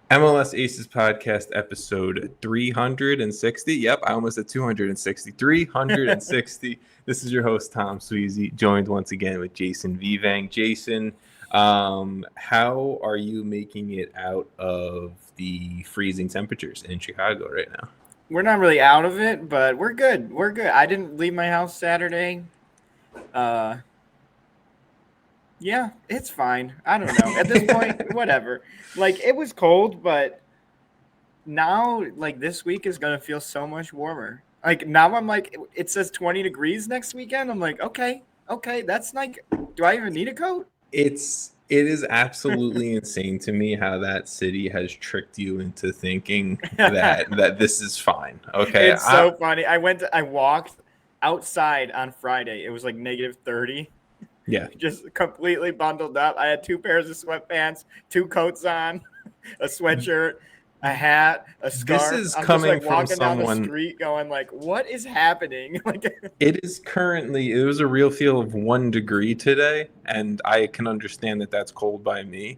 MLS Aces Podcast, episode 360. Yep, I almost said 260. 360. This is your host, Tom Sweezy, joined once again with Jason Vivang. Jason, how are you making it out of the freezing temperatures in Chicago right now? We're not really out of it, but we're good. We're good. I didn't leave my house Saturday. Yeah, it's fine. I don't know. At this point, whatever. Like, it was cold, but now, like, this week is going to feel so much warmer. Like, now I'm like, it says 20 degrees next weekend. I'm like, okay, that's like, do I even need a coat? It is absolutely insane to me how that city has tricked you into thinking that this is fine. Okay. It's so funny. I walked outside on Friday. It was like negative 30. Yeah. Just completely bundled up. I had 2 pairs of sweatpants, 2 coats on, a sweatshirt, a hat, a scarf. This is I'm coming just, from walking someone down the street going like, what is happening? It was a real feel of 1 degree today, and I can understand that that's cold by me.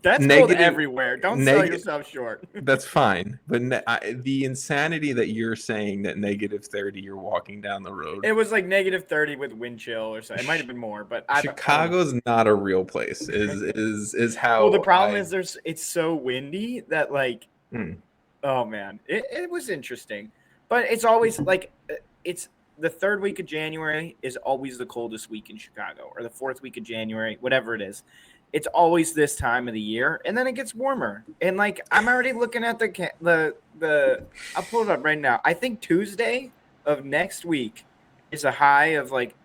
That's cold everywhere. Don't sell yourself short. That's fine. But the insanity that you're saying that negative 30, you're walking down the road. It was like negative 30 with wind chill or something. It might have been more, but Chicago's not a real place. Is how. Well, the problem is it's so windy that like, oh man, it was interesting. But it's always like it's the 3rd week of January is always the coldest week in Chicago, or the 4th week of January, whatever it is. It's always this time of the year, and then it gets warmer. And like, I'm already looking at the. I'll pull it up right now. I think Tuesday of next week is a high of like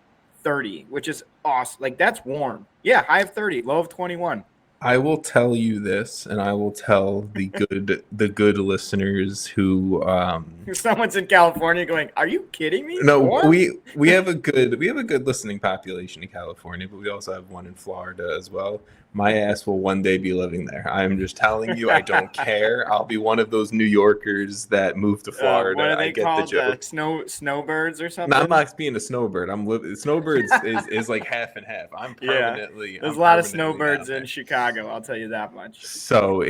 30, which is awesome. Like, that's warm. Yeah, high of 30, low of 21. I will tell you this, and I will tell the good listeners who someone's in California going, "Are you kidding me?" No, we have a good listening population in California, but we also have one in Florida as well. My ass will one day be living there. I'm just telling you, I don't care. I'll be one of those New Yorkers that moved to Florida. What are they I get called? the joke. Snowbirds or something? No, I'm not being a snowbird. Snowbirds is like half and half. I'm permanently. There's a lot of snowbirds in Chicago. I'll tell you that much. So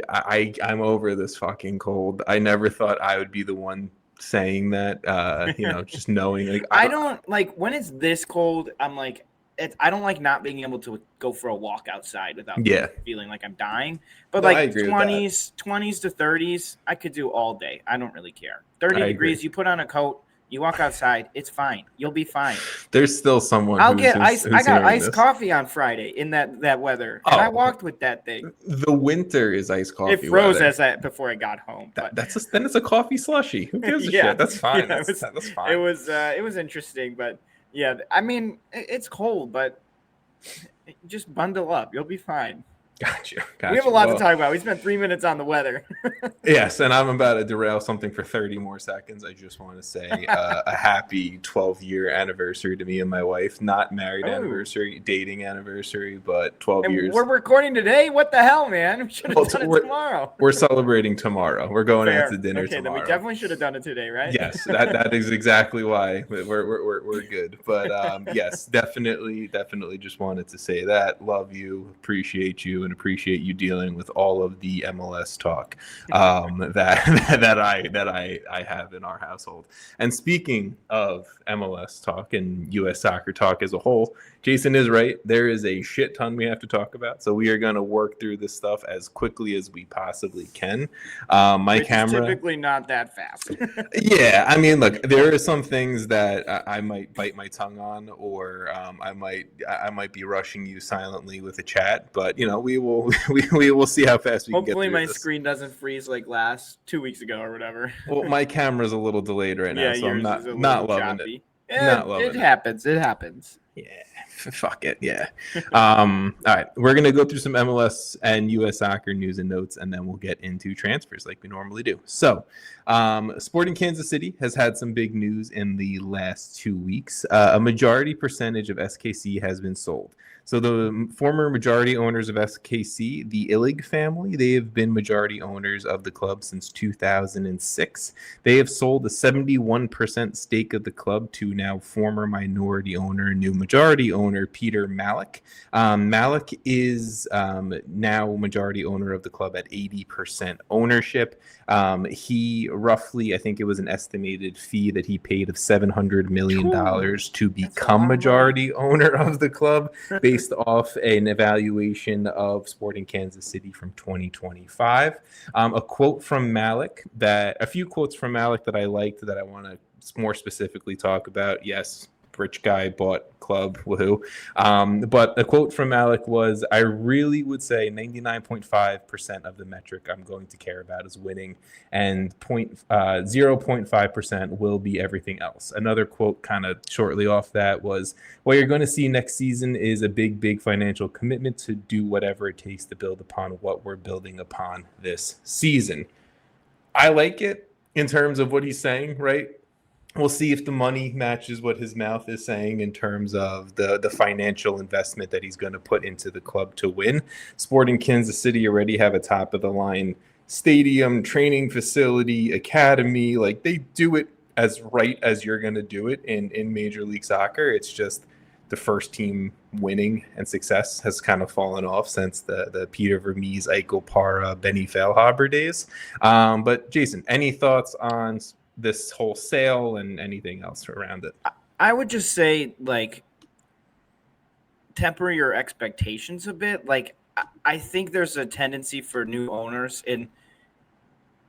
I'm over this fucking cold. I never thought I would be the one saying that. Just knowing like I don't like when it's this cold. I'm like. I don't like not being able to go for a walk outside without feeling like I'm dying. But like 20s to 30s, I could do all day. I don't really care. 30 degrees, you put on a coat, you walk outside, it's fine. You'll be fine. There's still someone. I got iced coffee on Friday in that weather, and I walked with that thing. The winter is iced coffee. It froze before I got home. Then it's a coffee slushy. Who gives a shit? That's fine. Yeah, that's fine. It was interesting, but. Yeah, I mean, it's cold, but just bundle up. You'll be fine. Gotcha. We have a lot to talk about. We spent 3 minutes on the weather. Yes, and I'm about to derail something for 30 more seconds. I just want to say a happy 12-year anniversary to me and my wife. Not married anniversary, dating anniversary, but 12 years. We're recording today? What the hell, man? We should have done it tomorrow. We're celebrating tomorrow. We're going out to dinner tomorrow. Then we definitely should have done it today, right? Yes, that is exactly why we're good. But yes, definitely just wanted to say that. Love you, appreciate you, and appreciate you dealing with all of the MLS talk that I have in our household. And speaking of MLS talk and U.S. soccer talk as a whole, Jason is right. There is a shit ton we have to talk about, so we are going to work through this stuff as quickly as we possibly can. Which camera is typically not that fast. Yeah, I mean, look, there are some things that I might bite my tongue on, or I might be rushing you silently with a chat, but we will see how fast we can get through Hopefully my this. Screen doesn't freeze like last 2 weeks ago or whatever. Well, my camera's a little delayed right now, so I'm not loving choppy. it. Not loving it. It happens. Yeah, fuck it. Yeah. All right, we're gonna go through some MLS and U.S. soccer news and notes, and then we'll get into transfers like we normally do. So, Sporting Kansas City has had some big news in the last 2 weeks. A majority percentage of SKC has been sold. So the former majority owners of SKC, the Illig family, they have been majority owners of the club since 2006. They have sold a 71% stake of the club to now former minority owner New majority owner, Peter Malik. Malik is now majority owner of the club at 80% ownership. He roughly, I think it was an estimated fee that he paid of $700 million to become majority owner of the club based off an evaluation of Sporting Kansas City from 2025. A few quotes from Malik that I liked that I want to more specifically talk about. Yes, rich guy bought club, woohoo. But a quote from Alex was, I really would say 99.5% of the metric I'm going to care about is winning, and 0.5% will be everything else. Another quote kind of shortly off that was, what you're going to see next season is a big financial commitment to do whatever it takes to build upon what we're building upon this season. I like it in terms of what he's saying, right? We'll see if the money matches what his mouth is saying in terms of the financial investment that he's going to put into the club to win. Sporting Kansas City already have a top-of-the-line stadium, training facility, academy. Like, they do it as right as you're going to do it in Major League Soccer. It's just the first team winning and success has kind of fallen off since the Peter Vermees, Eichel Para, Benny Feilhaber days. But, Jason, any thoughts on this whole sale and anything else around it? I would just say, like, temper your expectations a bit. Like, I think there's a tendency for new owners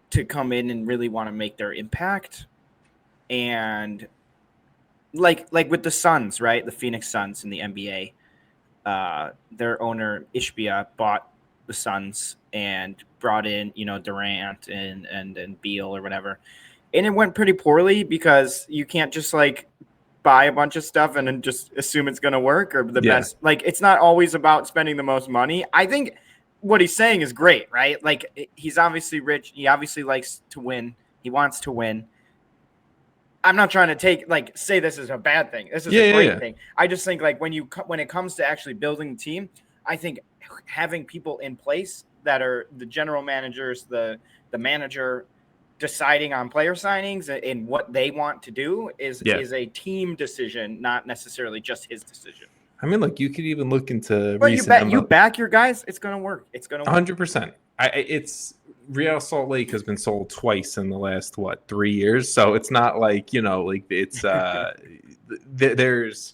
to come in and really want to make their impact. And like with the Suns, right? The Phoenix Suns in the NBA, their owner Ishbia bought the Suns and brought in, Durant and Beal or whatever. And it went pretty poorly because you can't just like buy a bunch of stuff and then just assume it's going to work or the best. Like, it's not always about spending the most money. I think what he's saying is great, right? Like, he's obviously rich. He obviously likes to win. He wants to win. I'm not trying to say this is a bad thing. This is a great thing. I just think, like, when it comes to actually building the team, I think having people in place that are the general managers, the manager, deciding on player signings and what they want to do is a team decision, not necessarily just his decision. I mean, like, you could even look into you back your guys, it's going to work. It's going to work. 100%. It's Real Salt Lake has been sold twice in the last 3 years, so it's not like, it's there's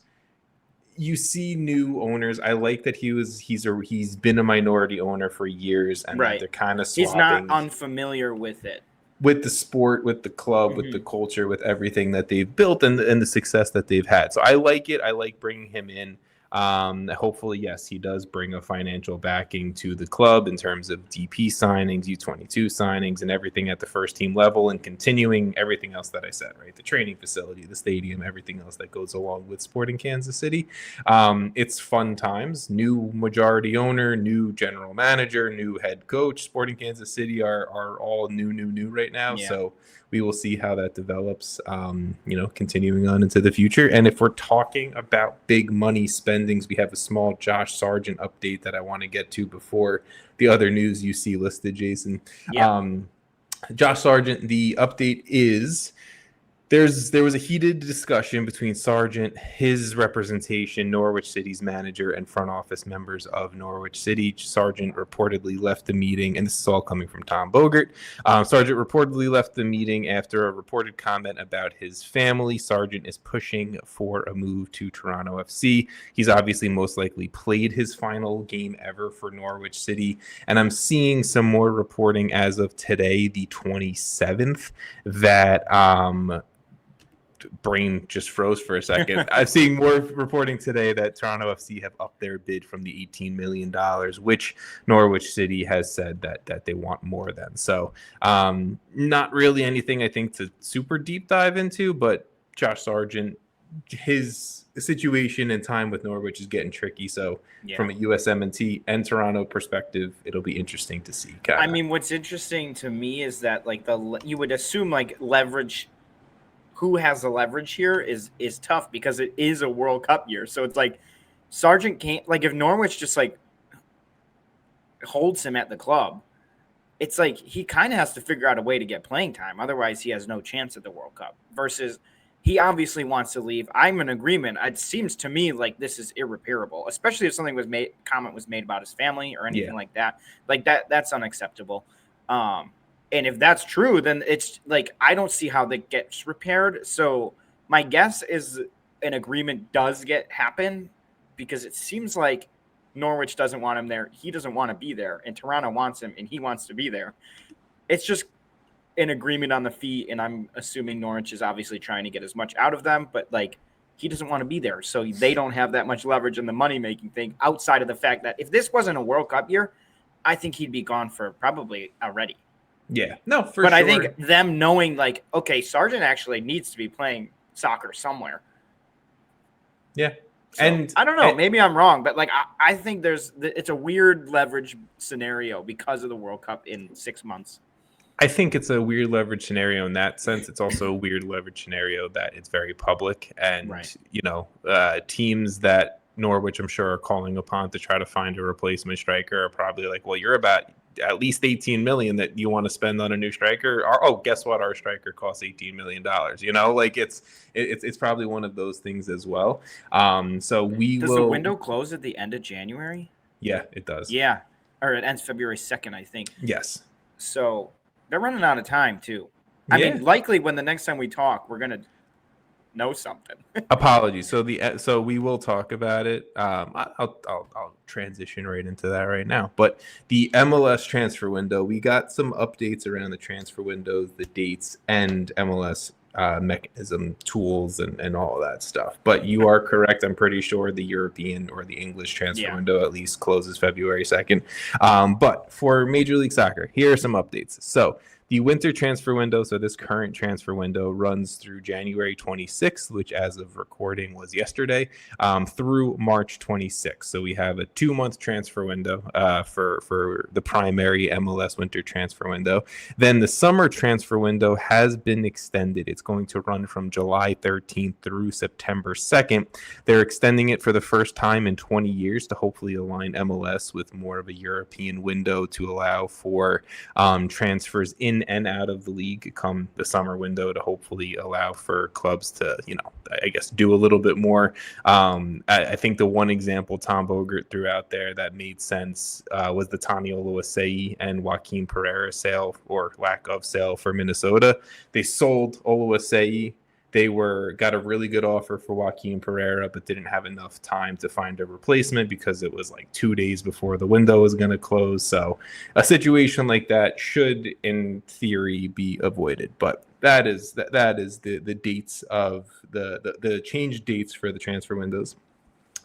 you see new owners. I like that he's been a minority owner for years, and they're kind of swapping. He's not unfamiliar with it. With the sport, with the club, with the culture, with everything that they've built and the success that they've had. So I like it. I like bringing him in. Hopefully, yes, he does bring a financial backing to the club in terms of DP signings, U22 signings, and everything at the first team level, and continuing everything else that I said, right? The training facility, the stadium, everything else that goes along with Sporting Kansas City. It's fun times. New majority owner, new general manager, new head coach. Sporting Kansas City are all new right now. Yeah. So we will see how that develops, continuing on into the future. And if we're talking about big money spendings, we have a small Josh Sargent update that I want to get to before the other news you see listed, Jason. Yeah. Josh Sargent, the update is there was a heated discussion between Sargent, his representation, Norwich City's manager, and front office members of Norwich City. Sargent reportedly left the meeting, and this is all coming from Tom Bogert. Sargent reportedly left the meeting after a reported comment about his family. Sargent is pushing for a move to Toronto FC. He's obviously most likely played his final game ever for Norwich City, and I'm seeing some more reporting as of today, the 27th, that brain just froze for a second. I'm seeing more reporting today that Toronto FC have upped their bid from the $18 million, which Norwich City has said that they want more than. So not really anything I think to super deep dive into, but Josh Sargent, his situation and time with Norwich is getting tricky. So from a USMNT and Toronto perspective, it'll be interesting to see. I mean, what's interesting to me is that, like, you would assume, like, leverage, who has the leverage here is tough because it is a World Cup year. So it's like Sargent can't, like, if Norwich just like holds him at the club, it's like he kind of has to figure out a way to get playing time. Otherwise he has no chance at the World Cup versus he obviously wants to leave. I'm in agreement. It seems to me like this is irreparable, especially if something comment was made about his family or anything like that. Like that's unacceptable. And if that's true, then it's like I don't see how that gets repaired. So my guess is an agreement does happen because it seems like Norwich doesn't want him there. He doesn't want to be there, and Toronto wants him, and he wants to be there. It's just an agreement on the fee, and I'm assuming Norwich is obviously trying to get as much out of them, but like he doesn't want to be there, so they don't have that much leverage in the money-making thing outside of the fact that if this wasn't a World Cup year, I think he'd be gone for probably already. Yeah, no, for but sure. I think them knowing like, okay, Sargent actually needs to be playing soccer somewhere. Yeah. So, and I don't know, maybe I'm wrong, but like I think it's a weird leverage scenario because of the World Cup in 6 months. I think it's a weird leverage scenario in that sense. It's also a weird leverage scenario that it's very public, and teams that Norwich, I'm sure, are calling upon to try to find a replacement striker are probably like, well, you're about at least 18 million that you want to spend on a new striker. Oh, guess what? Our striker costs $18 million. Like it's probably one of those things as well. So does the window close at the end of January? Yeah, it does. Yeah, or it ends February 2nd, I think. Yes. So they're running out of time too. I mean, likely when the next time we talk, we're gonna know something. Apologies. So we will talk about it. I'll transition right into that right now. But the MLS transfer window, we got some updates around the transfer windows, the dates, and MLS mechanism tools and all of that stuff. But you are correct. I'm pretty sure the European or the English transfer window at least closes February 2nd. But for Major League Soccer, here are some updates. So the winter transfer window, so this current transfer window, runs through January 26th, which as of recording was yesterday, through March 26th. So we have a 2-month transfer window for the primary MLS winter transfer window. Then the summer transfer window has been extended. It's going to run from July 13th through September 2nd. They're extending it for the first time in 20 years to hopefully align MLS with more of a European window to allow for transfers in and out of the league come the summer window to hopefully allow for clubs to, I guess, do a little bit more. I think the one example Tom Bogert threw out there that made sense was the Tani Oluwaseyi and Joaquin Pereira sale or lack of sale for Minnesota. They sold Oluwaseyi. They got a really good offer for Joaquin Pereira, but didn't have enough time to find a replacement because it was like 2 days before the window was going to close. So a situation like that should, in theory, be avoided. But that is the dates of the change dates for the transfer windows.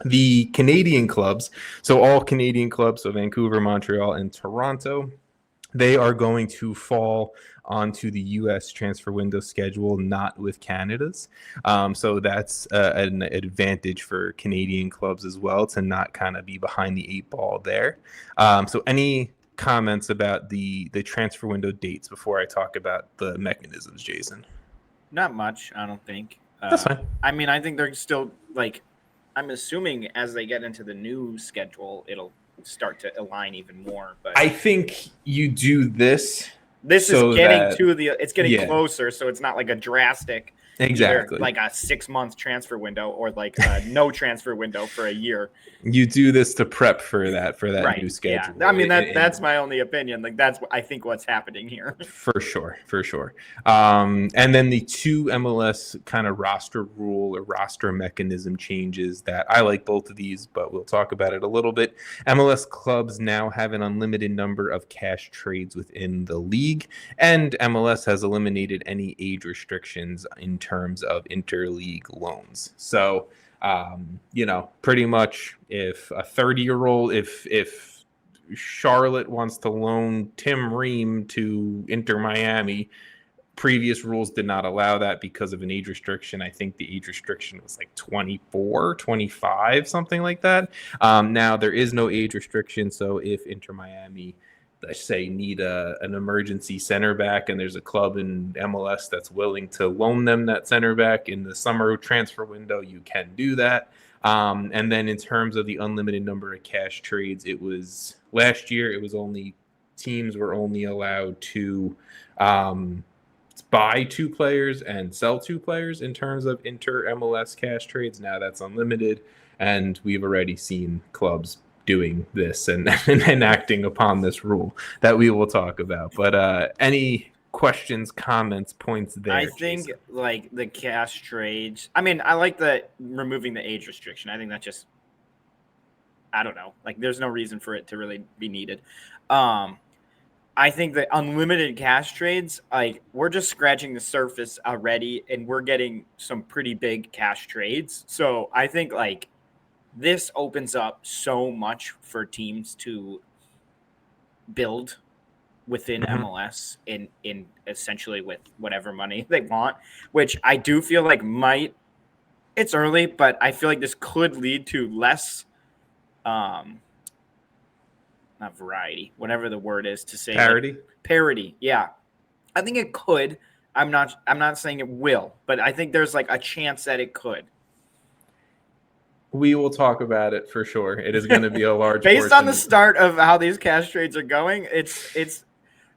The Canadian clubs, so all Canadian clubs, so Vancouver, Montreal, and Toronto, they are going to fall onto the U.S. transfer window schedule, not with Canada's. So that's an advantage for Canadian clubs as well to not kind of be behind the 8 ball there. So any comments about the transfer window dates before I talk about the mechanisms, Jason? Not much, I don't think. That's fine. I mean, I think they're still like, I'm assuming as they get into the new schedule, it'll start to align even more. But I think you do this. This is getting it's getting closer, so it's not like a drastic, like a 6-month transfer window or like a no transfer window for a year. You do this to prep for that new schedule. Yeah. I mean that's my only opinion. Like that's I think what's happening here. For sure. And then the 2 MLS kind of roster rule or roster mechanism changes that I like both of these, but we'll talk about it a little bit. MLS clubs now have an unlimited number of cash trades within the league, and MLS has eliminated any age restrictions in terms of interleague loans. So pretty much if a 30-year-old, if Charlotte wants to loan Tim Ream to Inter Miami, previous rules did not allow that because of an age restriction. I think the age restriction was like 24, 25, something like that. Now there is no age restriction. So if Inter Miami, let's say, need an emergency center back and there's a club in MLS that's willing to loan them that center back in the summer transfer window, you can do that. And then in terms of the unlimited number of cash trades, it was last year, teams were only allowed to buy 2 players and sell 2 players in terms of inter-MLS cash trades. Now that's unlimited, and we've already seen clubs doing this and acting upon this rule that we will talk about. But any questions, comments, points there? I think Jason? like the cash trades. I mean, I like the removing the age restriction. I think that just, I don't know. Like, there's no reason for it to really be needed. I think the unlimited cash trades, like, we're just scratching the surface already, and we're getting some pretty big cash trades. So I think like this opens up so much for teams to build within MLS in essentially with whatever money they want, which I do feel like it's early, but I feel like this could lead to less not variety, whatever the word is to say. Parity? Like, parity, yeah. I think it could. I'm not saying it will, but I think there's like a chance that it could. We will talk about it for sure. It is going to be a large based on the start of how these cash trades are going. It's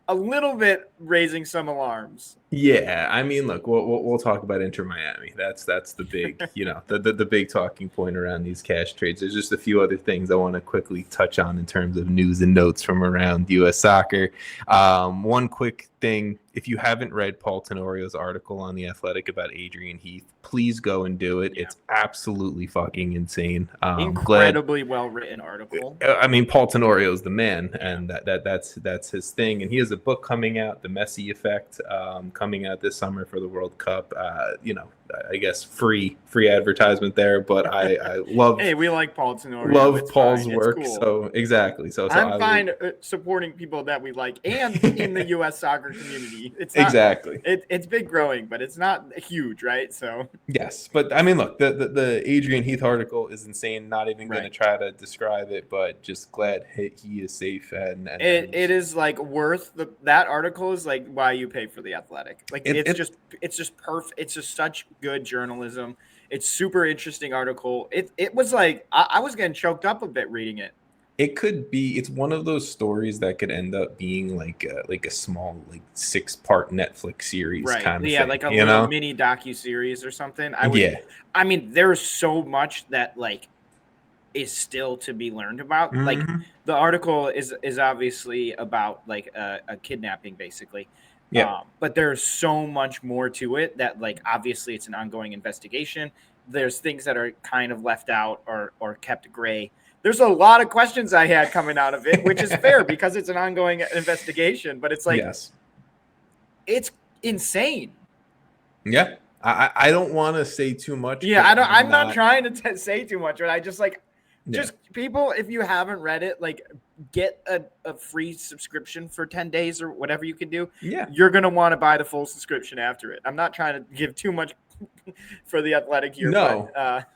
a little bit raising some alarms. Yeah, I mean, look, we'll talk about Inter Miami. That's the big, the big talking point around these cash trades. There's just a few other things I want to quickly touch on in terms of news and notes from around U.S. soccer. One quick thing: if you haven't read Paul Tenorio's article on The Athletic about Adrian Heath, please go and do it. Yeah. It's absolutely fucking insane. Incredibly well written article. I mean, Paul Tenorio is the man, and that's his thing. And he has a book coming out, The Messi Effect. Coming out this summer for the World Cup. I guess free advertisement there, but I love. Hey, we like Paul Tenorio. Love Paul's work. Cool. So exactly. So I'm fine supporting people that we like, and in the U.S. soccer community. It's not, exactly. It's been growing, but it's not huge, right? So yes, but I mean, look, the Adrian Heath article is insane. Not even going to try to describe it, but just glad he is safe and it is like worth that article is like why you pay for The Athletic. Like it's just perfect. It's just such good journalism. It's super interesting article. It was like I was getting choked up a bit reading it. It could be. It's one of those stories that could end up being like a small 6-part Netflix series kind of thing. Like a little mini docu-series or something. I mean, there's so much that like is still to be learned about. Mm-hmm. Like the article is obviously about like a kidnapping basically. Yeah. But there's so much more to it that like obviously it's an ongoing investigation. There's things that are kind of left out or kept gray. There's a lot of questions I had coming out of it, which is fair because it's an ongoing investigation. But it's like, it's insane. Yeah, I don't want to say too much. Yeah, I'm not trying to say too much, but I just like, just people, if you haven't read it, like get a free subscription for 10 days or whatever you can do. Yeah, you're gonna want to buy the full subscription after it. I'm not trying to give too much for The Athletic here. No, but,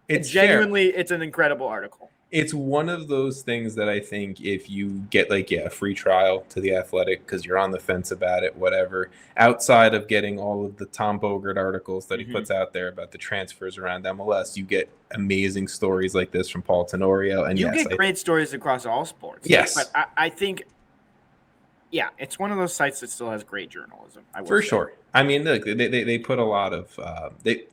it's genuinely fair. It's an incredible article. It's one of those things that I think if you get a free trial to The Athletic because you're on the fence about it, whatever, outside of getting all of the Tom Bogert articles that he puts out there about the transfers around MLS, you get amazing stories like this from Paul Tenorio. And you get great stories across all sports. Yes. But I think, it's one of those sites that still has great journalism. For sure. I mean, look, they put a lot of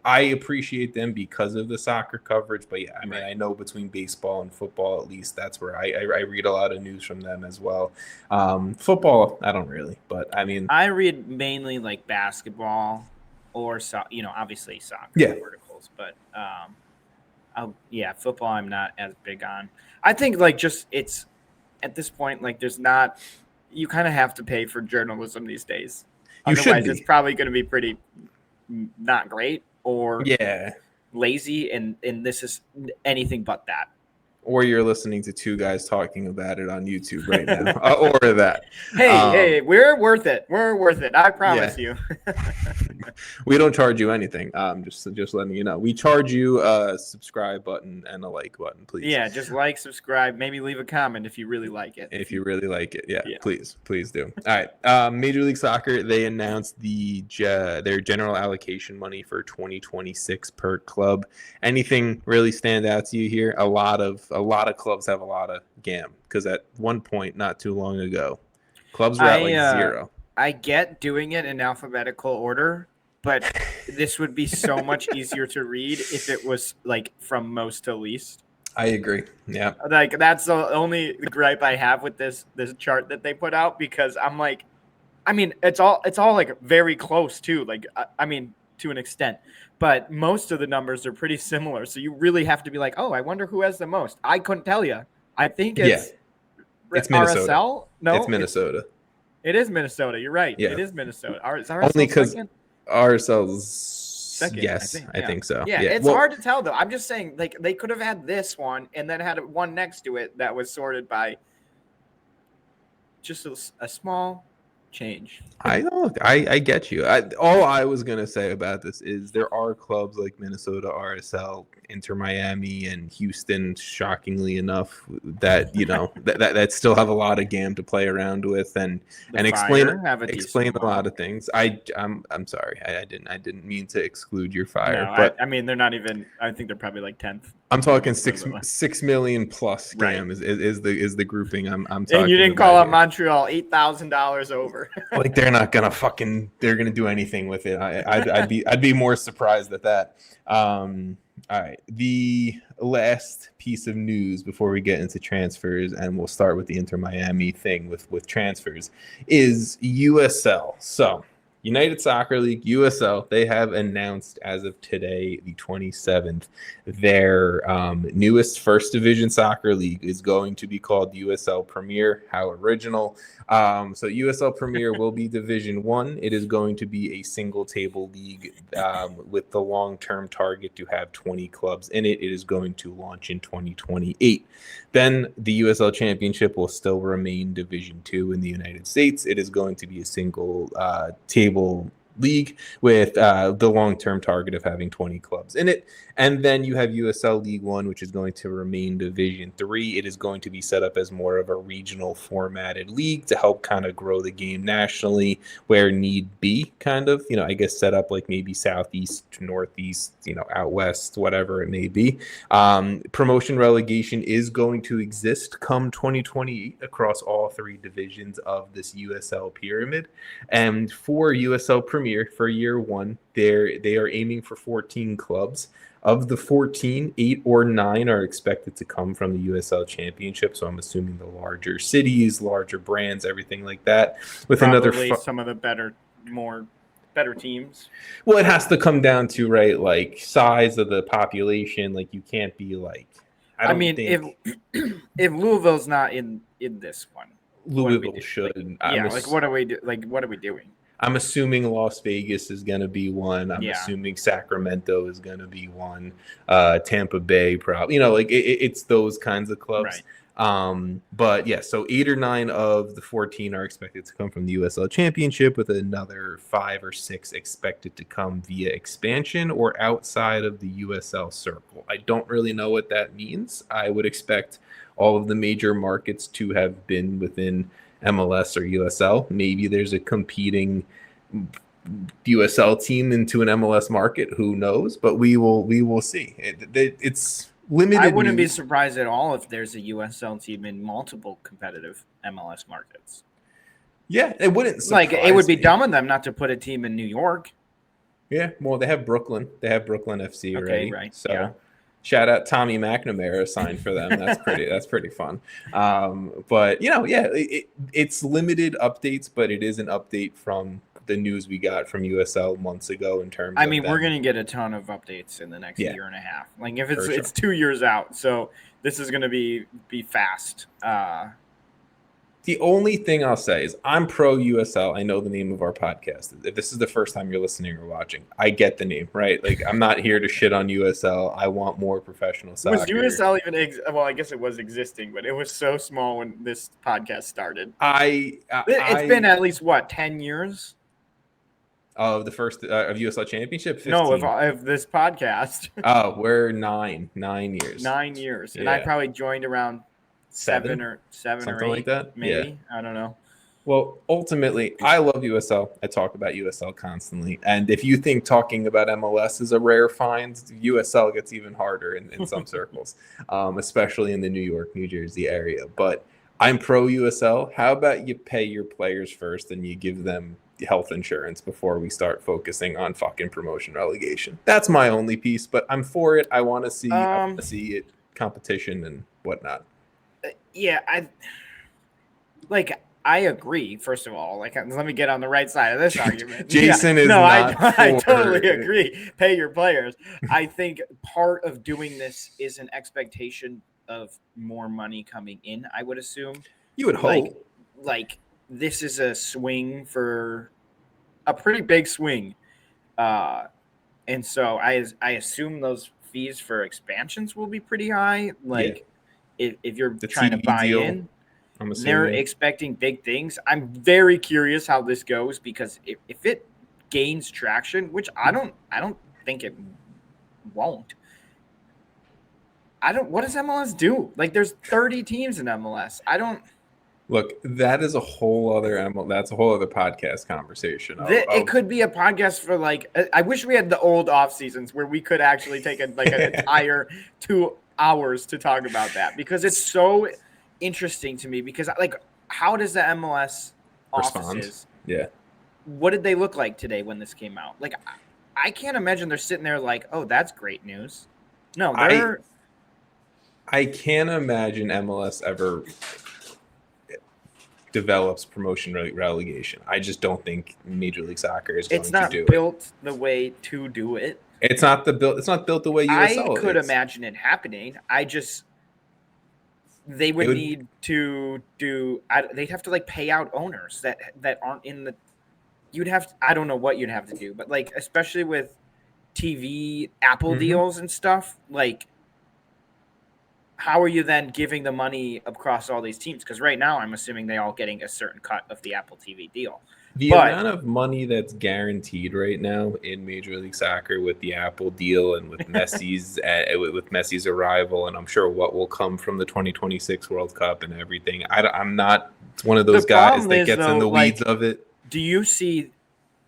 I appreciate them because of the soccer coverage, but I mean, I know between baseball and football, at least that's where I read a lot of news from them as well. Football, I don't really, but I mean, I read mainly like basketball or obviously soccer articles, but football I'm not as big on. I think like just it's at this point like there's not. You kind of have to pay for journalism these days. Otherwise, it's probably going to be pretty not great or lazy, and this is anything but that. Or you're listening to two guys talking about it on YouTube right now, or that. Hey, we're worth it. We're worth it. I promise you. We don't charge you anything. Just letting you know. We charge you a subscribe button and a like button, please. Yeah, just like, subscribe, maybe leave a comment if you really like it. If you really like it, please do. All right. Major League Soccer, they announced their general allocation money for 2026 per club. Anything really stand out to you here? A lot of clubs have a lot of GAM because at one point not too long ago, clubs were at 0. I get doing it in alphabetical order, but this would be so much easier to read if it was like from most to least. I agree. Yeah. Like that's the only gripe I have with this chart that they put out, because I'm like, I mean, it's all like very close too. Like, I mean, to an extent, but most of the numbers are pretty similar. So you really have to be like, oh, I wonder who has the most. I couldn't tell you. I think it's Minnesota. RSL. No, it's Minnesota. It is Minnesota. You're right. Yeah. It is Minnesota. Is RSL only because second? RSL's second. Yes, I think so. Yeah, it's hard to tell though. I'm just saying, like, they could have had this one and then had one next to it that was sorted by just a small change. I get you. All I was gonna say about this is there are clubs like Minnesota, RSL, Inter Miami, and Houston, shockingly enough, that that still have a lot of game to play around with and explain a lot of things. I'm sorry, I didn't mean to exclude your Fire, but I mean they're not even. I think they're probably like 10th. I'm talking 6 million plus game is the grouping I'm talking. And you didn't call out Montreal $8,000 over. Like they're gonna do anything with it. I'd be more surprised at that. All right, the last piece of news before we get into transfers, and we'll start with the Inter Miami thing with transfers, is USL. So United Soccer League, USL, they have announced as of today, the 27th, their newest first division soccer league is going to be called USL Premier. How original. So USL Premier will be Division 1. It is going to be a single table league with the long-term target to have 20 clubs in it. It is going to launch in 2028. Then the USL Championship will still remain Division 2 in the United States. It is going to be a single table league with the long-term target of having 20 clubs in it. And then you have USL League One, which is going to remain Division 3. It is going to be set up as more of a regional formatted league to help kind of grow the game nationally where need be, kind of, I guess set up like maybe Southeast, Northeast, out West, whatever it may be. Promotion relegation is going to exist come 2028 across all three divisions of this USL pyramid. And for USL Premier, for year one, they are aiming for 14 clubs. Of the 14, 8 or 9 are expected to come from the USL Championship. So I'm assuming the larger cities, larger brands, everything like that. With probably some of the better teams. Well, it has to come down to like size of the population. Like you can't be like. If Louisville's not in this one, Louisville should. What are we doing? I'm assuming Las Vegas is going to be one. I'm assuming Sacramento is going to be one. Tampa Bay, probably. It's those kinds of clubs. Right. But yeah, so 8 or 9 of the 14 are expected to come from the USL Championship, with another 5 or 6 expected to come via expansion or outside of the USL circle. I don't really know what that means. I would expect all of the major markets to have been within MLS or USL. Maybe there's a competing USL team into an MLS market. Who knows? But we will see. It's limited. I wouldn't be surprised at all if there's a USL team in multiple competitive MLS markets. Yeah, it wouldn't surprise it would be dumb of them not to put a team in New York. Yeah, well, they have Brooklyn. They have Brooklyn FC already. Right. So. Yeah. Shout out Tommy McNamara signed for them. That's pretty fun. But it's limited updates, but it is an update from the news we got from USL months ago in terms. We're gonna get a ton of updates in the next year and a half. Like if it's 2 years out, so this is gonna be fast. The only thing I'll say is I'm pro USL. I know the name of our podcast. If this is the first time you're listening or watching, I get the name, right? Like I'm not here to shit on USL. I want more professional soccer. Was USL even well, I guess it was existing, but it was so small when this podcast started. It's been at least 10 years? Of the first of USL Championship? 15. No, of this podcast. Oh, we're 9 years. 9 years. And I probably joined around seven or something 8, like that. Maybe. Yeah. I don't know. Well, ultimately, I love USL. I talk about USL constantly. And if you think talking about MLS is a rare find, USL gets even harder in some circles, especially in the New York, New Jersey area. But I'm pro USL. How about you pay your players first and you give them health insurance before we start focusing on fucking promotion relegation? That's my only piece, but I'm for it. I want to see it competition and whatnot. Yeah, I agree. First of all, let me get on the right side of this argument. Jason is not. I totally agree. Pay your players. I think part of doing this is an expectation of more money coming in. I would assume. You would hope. Like this is a swing for a pretty big swing, and so I assume those fees for expansions will be pretty high. If you're trying to buy in. They're expecting big things. I'm very curious how this goes because if it gains traction, which I don't think it won't. What does MLS do? There's 30 teams in MLS. Look, that is a whole other podcast conversation. It could be a podcast for I wish we had the old off seasons where we could actually take an entire 2 hours to talk about that because it's so interesting to me because how does the MLS offices what did they look like today when this came out? I can't imagine they're sitting there oh, that's great news. No, I can't imagine MLS ever develops promotion relegation. I just don't think Major League Soccer is going to do it. It's not built the way to do it. It's not built the way USL I could imagine it happening. They would need to do. They'd have to pay out owners that aren't in the. I don't know what you'd have to do, but especially with TV Apple deals and stuff. How are you then giving the money across all these teams? Because right now, I'm assuming they all getting a certain cut of the Apple TV deal. The amount of money that's guaranteed right now in Major League Soccer with the Apple deal and with Messi's arrival, and I'm sure what will come from the 2026 World Cup and everything. I'm not one of those guys that gets in the weeds of it. Do you see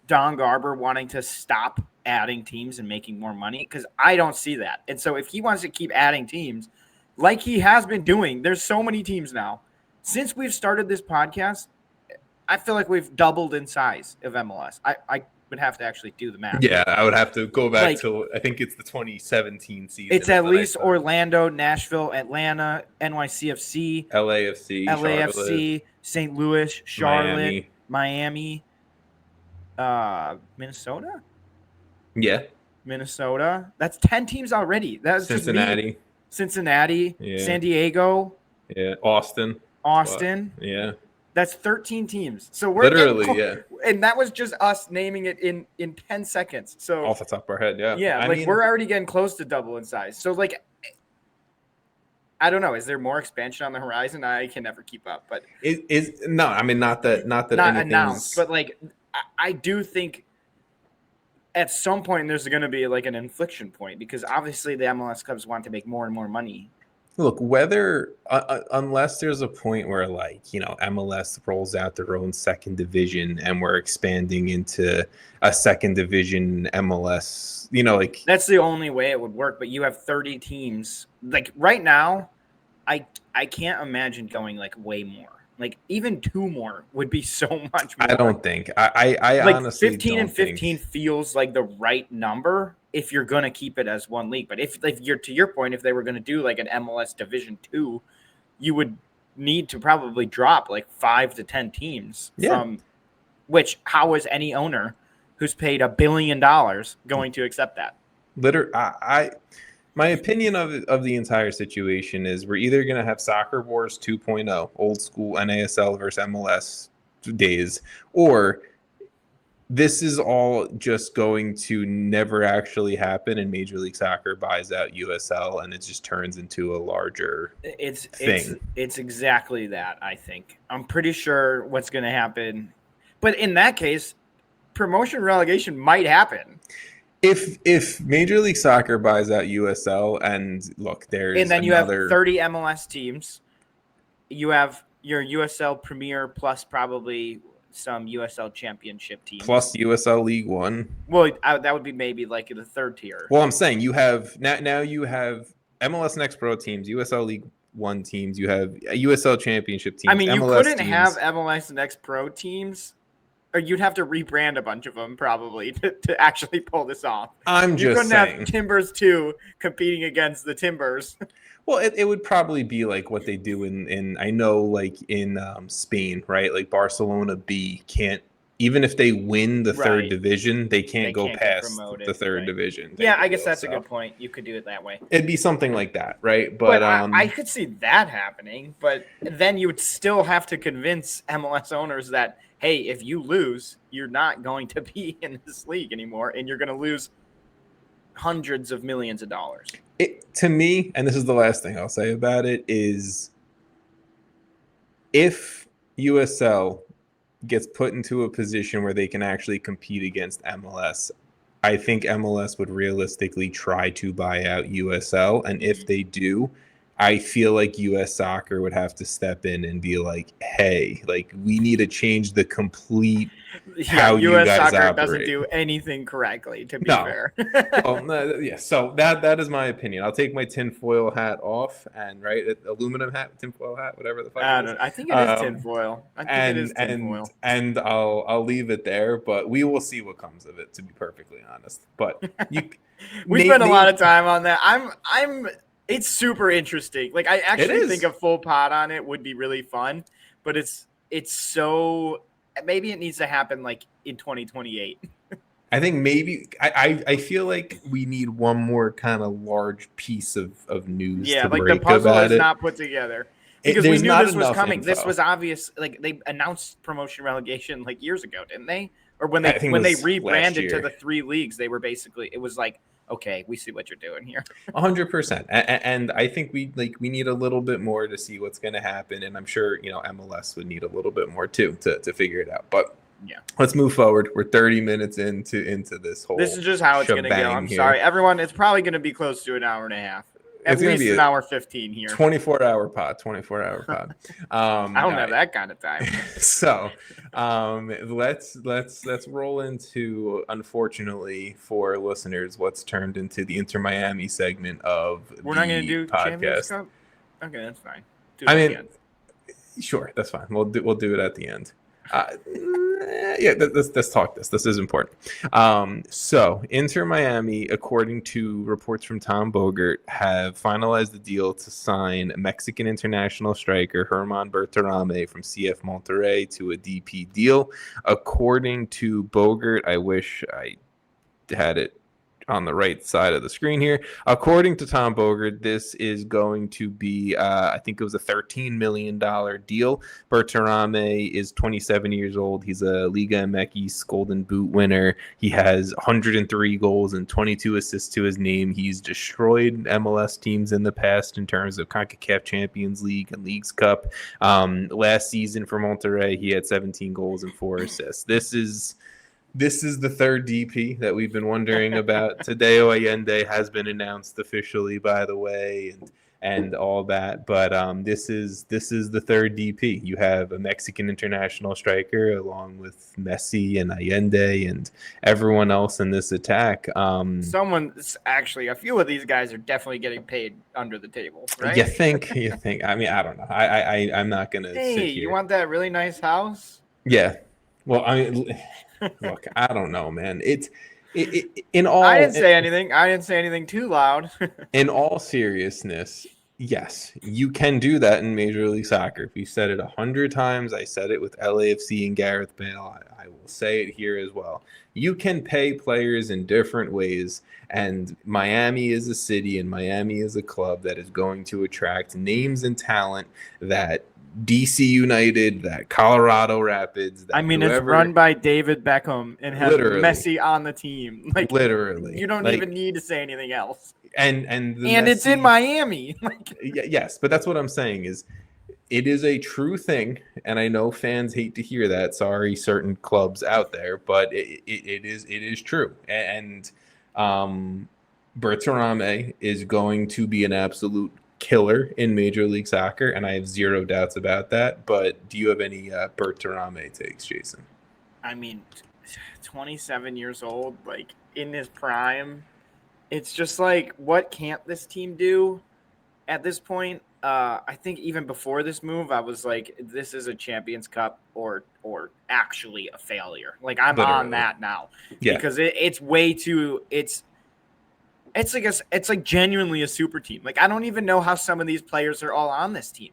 Don Garber wanting to stop adding teams and making more money? Because I don't see that. And so if he wants to keep adding teams like he has been doing, there's so many teams now. Since we've started this podcast, I feel like we've doubled in size of MLS. I would have to actually do the math. Yeah, I would have to go back to, I think it's the 2017 season. It's at least Orlando, Nashville, Atlanta, NYCFC, LAFC, St. Louis, Charlotte, Miami, Minnesota? Yeah. Minnesota. That's 10 teams already. That's Cincinnati. Yeah. San Diego. Yeah. Austin. Yeah. That's 13 teams. So we're literally, and that was just us naming it in 10 seconds. So off the top of our head, yeah. Yeah, we're already getting close to double in size. So I don't know. Is there more expansion on the horizon? I can never keep up. But not announced, but I do think at some point there's going to be an inflection point because obviously the MLS clubs want to make more and more money. Look, whether unless there's a point where MLS rolls out their own second division and we're expanding into a second division MLS, that's the only way it would work. But you have 30 teams. Right now, I can't imagine going way more. Even 2 more would be so much more. I don't think. I honestly 15 and 15 feels like the right number if you're going to keep it as one league. But if you're to your point, if they were going to do an MLS Division 2, you would need to probably drop 5 to 10 teams from which how is any owner who's paid $1 billion going to accept that? My opinion of the entire situation is we're either going to have Soccer Wars 2.0, old school NASL versus MLS days, or this is all just going to never actually happen and Major League Soccer buys out USL and it just turns into a larger thing. It's exactly that, I think. I'm pretty sure what's going to happen. But in that case, promotion relegation might happen. If Major League Soccer buys out USL and look, you have 30 MLS teams, you have your USL Premier plus probably some USL Championship teams plus USL League One. Well, that would be maybe the third tier. Well, I'm saying you have now you have MLS Next Pro teams, USL 1 teams, you have USL Championship teams. I mean, you MLS couldn't teams. have MLS Next Pro teams, or you'd have to rebrand a bunch of them probably to actually pull this off. I'm just saying. You couldn't have Timbers 2 competing against the Timbers. Well, it would probably be like what they do in I know, like in Spain, right? Like Barcelona B can't, even if they win the third division, they can't go past the third division. Yeah, I guess that's a good point. You could do it that way. It'd be something like that, right? But I could see that happening, but then you would still have to convince MLS owners that, hey, if you lose, you're not going to be in this league anymore, and you're going to lose hundreds of millions of dollars. To me, and this is the last thing I'll say about it, is if USL gets put into a position where they can actually compete against MLS, I think MLS would realistically try to buy out USL. And if they do, I feel like US Soccer would have to step in and be like, hey, like, we need to change the complete how you guys US Soccer operate. Doesn't do anything correctly, to be fair. Yeah, so that is my opinion. I'll take my tinfoil hat off and aluminum hat, tinfoil hat, whatever the fuck it is. I think it is tinfoil. And I'll leave it there, but we will see what comes of it, to be perfectly honest. But we spent a lot of time on that. It's super interesting. Like, I actually think a full pod on it would be really fun, but it's so, maybe it needs to happen like in 2028. I think maybe I feel like we need one more kind of large piece of news. Yeah, to like break the puzzle about is it. Not put together because we knew this was coming. Info. This was obvious. Like, they announced promotion relegation like years ago, didn't they? Or when they rebranded to the 3 leagues, they were basically, it was like, okay, we see what you're doing here. 100%. And I think we need a little bit more to see what's going to happen. And I'm sure, MLS would need a little bit more too to figure it out. But yeah, let's move forward. We're 30 minutes into this whole. This is just how it's going to go. I'm sorry, everyone. It's probably going to be close to an hour and a half. At least an hour 15 here. 24-hour pod. I don't have that kind of time. So, let's roll into, unfortunately for listeners, what's turned into the Inter Miami segment of We're not going to do podcast. Champions Cup? Okay, that's fine. Sure, that's fine. We'll do it at the end. Let's talk this. This is important. So Inter Miami, according to reports from Tom Bogert, have finalized the deal to sign Mexican international striker Germán Berterame from CF Monterrey to a DP deal. According to Bogert, I wish I had it on the right side of the screen here. According to Tom Bogert, this is going to be, I think it was a $13 million deal. Berterame is 27 years old. He's a Liga MX Golden Boot winner. He has 103 goals and 22 assists to his name. He's destroyed MLS teams in the past in terms of CONCACAF Champions League and Leagues Cup. Last season for Monterrey, he had 17 goals and 4 assists. This is the third DP that we've been wondering about. Tadeo Allende has been announced officially, by the way, and all that. But this is the third DP. You have a Mexican international striker along with Messi and Allende and everyone else in this attack. Someone's actually, a few of these guys are definitely getting paid under the table, right? You think? I mean, I don't know. I'm not gonna. Hey, sit here. You want that really nice house? Yeah. Well, I mean. Look, I don't know, man. In all. I didn't say anything. I didn't say anything too loud. In all seriousness, yes, you can do that in Major League Soccer. We've said it 100 times. I said it with LAFC and Gareth Bale. I will say it here as well. You can pay players in different ways, and Miami is a city and Miami is a club that is going to attract names and talent that DC United, that Colorado Rapids. That it's run by David Beckham and has Messi on the team. Like, literally, you don't even need to say anything else. And Messi, it's in Miami. Yes, but that's what I'm saying is, it is a true thing, and I know fans hate to hear that. Sorry, certain clubs out there, but it is true. And Berterame is going to be an absolute killer in Major League Soccer, and I have zero doubts about that. But do you have any Berterame takes, Jason? I mean, 27 years old, like in his prime. It's just like, what can't this team do at this point? I think even before this move, I was like, this is a Champions Cup or actually a failure. Like, I'm Literally. on that now Yeah. because it's way too it's like genuinely a super team. Like, I don't even know how some of these players are all on this team.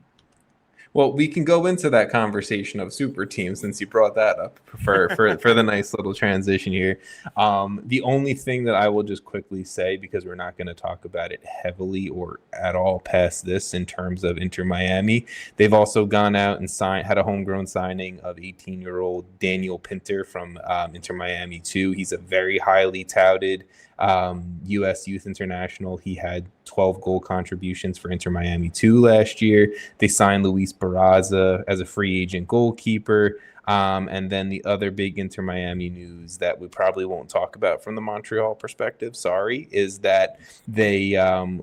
Well, we can go into that conversation of super teams since you brought that up for the nice little transition here. The only thing that I will just quickly say, because we're not going to talk about it heavily or at all past this in terms of Inter Miami, they've also gone out and had a homegrown signing of 18-year-old Daniel Pinter from Inter Miami too. He's a very highly touted U.S. Youth International. He had 12 goal contributions for Inter Miami 2 last year. They signed Luis Barraza as a free agent goalkeeper. And then the other big Inter Miami news that we probably won't talk about from the Montreal perspective, is that they